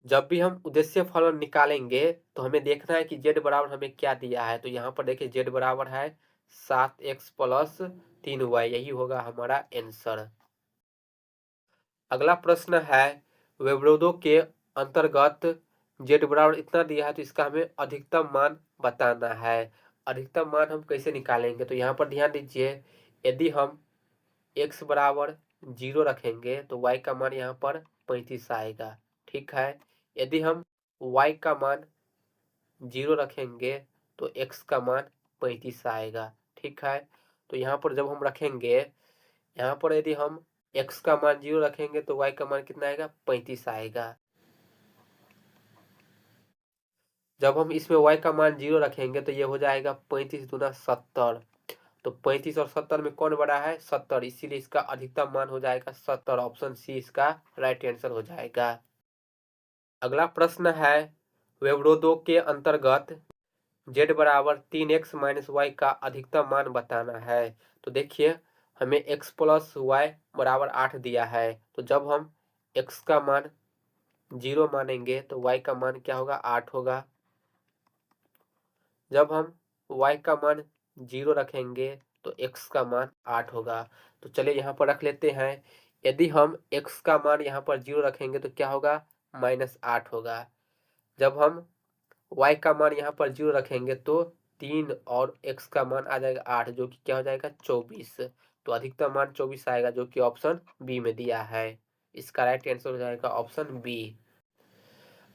A: जब भी हम उद्देश्य फलन निकालेंगे तो हमें देखना है कि z बराबर हमें क्या दिया है। तो यहाँ पर देखिए z बराबर है 7x + 3y, यही होगा हमारा आंसर। अगला प्रश्न है, व्यवरोधों के अंतर्गत z बराबर इतना दिया है तो इसका हमें अधिकतम मान बताना है। अधिकतम मान हम कैसे निकालेंगे, तो यहाँ पर ध्यान दीजिए, यदि हम x बराबर 0 रखेंगे तो y का मान यहाँ पर 35 आएगा। ठीक है, यदि हम y का मान 0 रखेंगे तो x का मान 35 आएगा। ठीक है, तो यहाँ पर जब हम रखेंगे, यहाँ पर यदि हम x का मान 0 रखेंगे तो y का मान कितना आएगा, 35 आएगा। जब हम इसमें y का मान 0 रखेंगे तो ये हो जाएगा 35 दूना 70, तो 35 और 70 में कौन बड़ा है, 70, इसीलिए इसका अधिकतम मान हो जाएगा 70, ऑप्शन सी इसका राइट आंसर हो जाएगा। अगला प्रश्न है, व्यवरोधों के अंतर्गत z बराबर 3x माइनस वाई का अधिकतम मान बताना है। तो देखिए हमें x प्लस वाई बराबर 8 दिया है, तो जब हम x का मान 0 मानेंगे तो y का मान क्या होगा, 8 होगा। जब हम y का मान 0 रखेंगे तो x का मान 8 होगा। तो चलिए यहाँ पर रख लेते हैं। यदि हम x का मान यहाँ पर 0 रखेंगे तो क्या होगा, -8 होगा। जब हम y का मान यहाँ पर 0 रखेंगे तो 3 और x का मान आ जाएगा 8, जो कि क्या हो जाएगा, 24। तो अधिकतम मान 24 आएगा, जो कि ऑप्शन बी में दिया है। इसका राइट आंसर हो जाएगा ऑप्शन बी।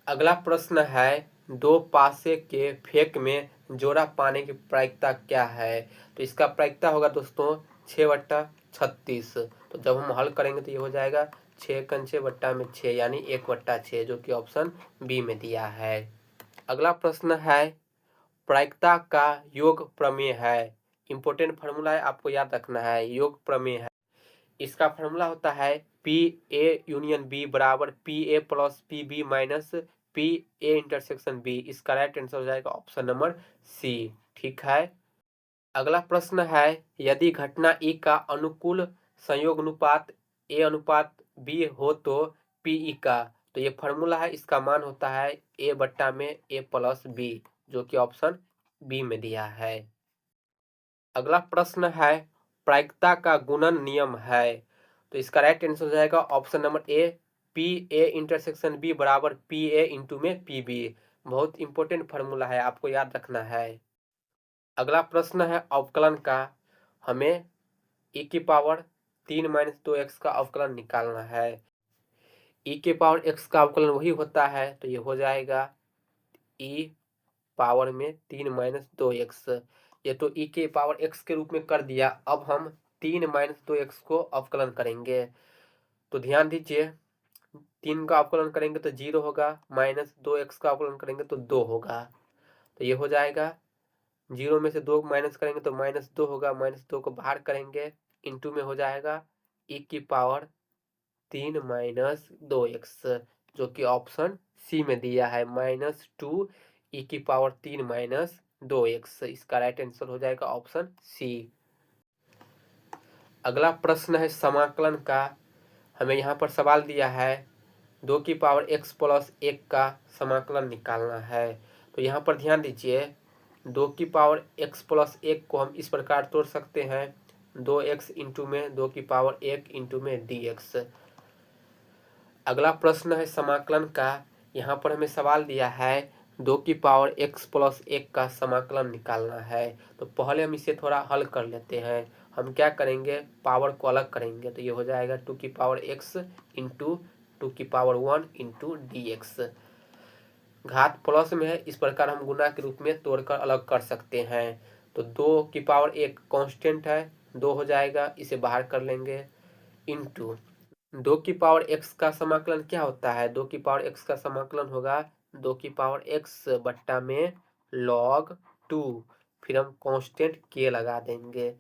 A: अगला प्रश्न है, दो पासे के फेक में जोड़ा पाने की प्रायिकता क्या है। तो इसका प्रायिकता होगा दोस्तों 6/36। तो जब हम हल करेंगे तो ये हो जाएगा 6×6 यानी 1/6, जो कि ऑप्शन बी में दिया है। अगला प्रश्न है, प्रायिकता का योग प्रमेय है। इंपॉर्टेंट फार्मूला है, आपको याद रखना है। योग प्रमेय है, इसका फार्मूला होता है पी ए यूनियन बी बराबर P A plus P B minus P A intersection B. इसका राइट आंसर हो जाएगा ऑप्शन नंबर सी। ठीक है। अगला प्रश्न है, यदि घटना ई का अनुकूल संयोग अनुपात ए अनुपात बी हो तो पी ई का। तो ये फार्मूला है, इसका मान होता है ए बट्टा में ए प्लस बी, जो कि ऑप्शन बी में दिया है। अगला प्रश्न है, प्रायिकता का गुणन नियम है। तो इसका राइट आंसर हो जाएगा option number A, P A intersection B बराबर पी ए इंटू में पी बी। बहुत इंपॉर्टेंट फार्मूला है, आपको याद रखना है। अगला प्रश्न है अवकलन का। हमें e की पावर 3 माइनस 2x का अवकलन निकालना है। e के पावर x का अवकलन वही होता है, तो ये हो जाएगा e पावर में 3 माइनस 2x। ये तो e के पावर x के रूप में कर दिया। अब हम 3 माइनस 2x को अवकलन करेंगे। तो ध्यान दीजिए, 3 का अवकलन करेंगे तो 0 होगा, माइनस 2x का अवकलन करेंगे तो 2 होगा। तो ये हो जाएगा, 0 में से 2 माइनस करेंगे तो -2 होगा, -2 को बाहर करेंगे, इंटू में हो जाएगा e की पावर 3 माइनस 2x, जो कि ऑप्शन सी में दिया है, -2 e की पावर 3 माइनस 2x। इसका राइट आंसर हो जाएगा ऑप्शन सी। अगला प्रश्न है समाकलन का। हमें यहाँ पर सवाल दिया है 2 की पावर x प्लस 1 का समाकलन निकालना है। तो यहाँ पर ध्यान दीजिए, 2 की पावर x प्लस 1 को हम इस प्रकार तोड़ सकते हैं, 2x इंटू में 2 की पावर 1 इंटू में dx। अगला प्रश्न है समाकलन का। यहाँ पर हमें सवाल दिया है 2 की पावर x प्लस 1 का समाकलन निकालना है। तो पहले हम इसे थोड़ा हल कर लेते हैं। हम क्या करेंगे, पावर को अलग करेंगे, तो ये हो जाएगा 2 की पावर x इंटू 2 की पावर 1 इंटू dx। घात प्लस में है, इस प्रकार हम गुना के रूप में तोड़कर अलग कर सकते हैं। तो 2 की पावर 1 कांस्टेंट है, 2 हो जाएगा, इसे बाहर कर लेंगे, इंटू 2 की पावर x का समाकलन क्या होता है, 2 की पावर x का समाकलन होगा 2 की पावर x बट्टा में log 2। फिर हम कांस्टेंट k लगा देंगे।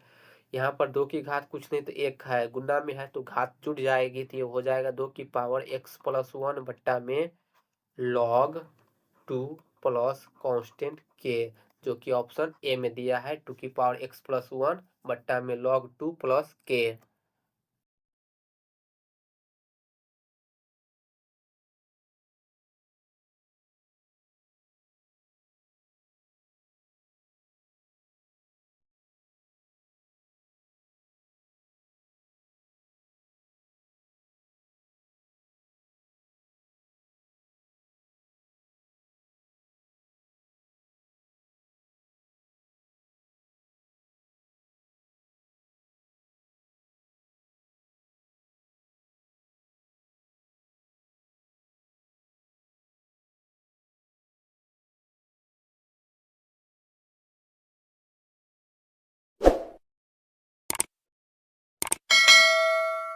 A: यहाँ पर 2 की घात कुछ नहीं तो 1 है, गुना में है तो घात जुड़ जाएगी, तो ये हो जाएगा 2 की पावर x प्लस 1 बट्टा में log 2 प्लस कांस्टेंट k, जो कि ऑप्शन ए में दिया है, 2 की पावर x प्लस 1 बट्टा में log 2 प्लस k।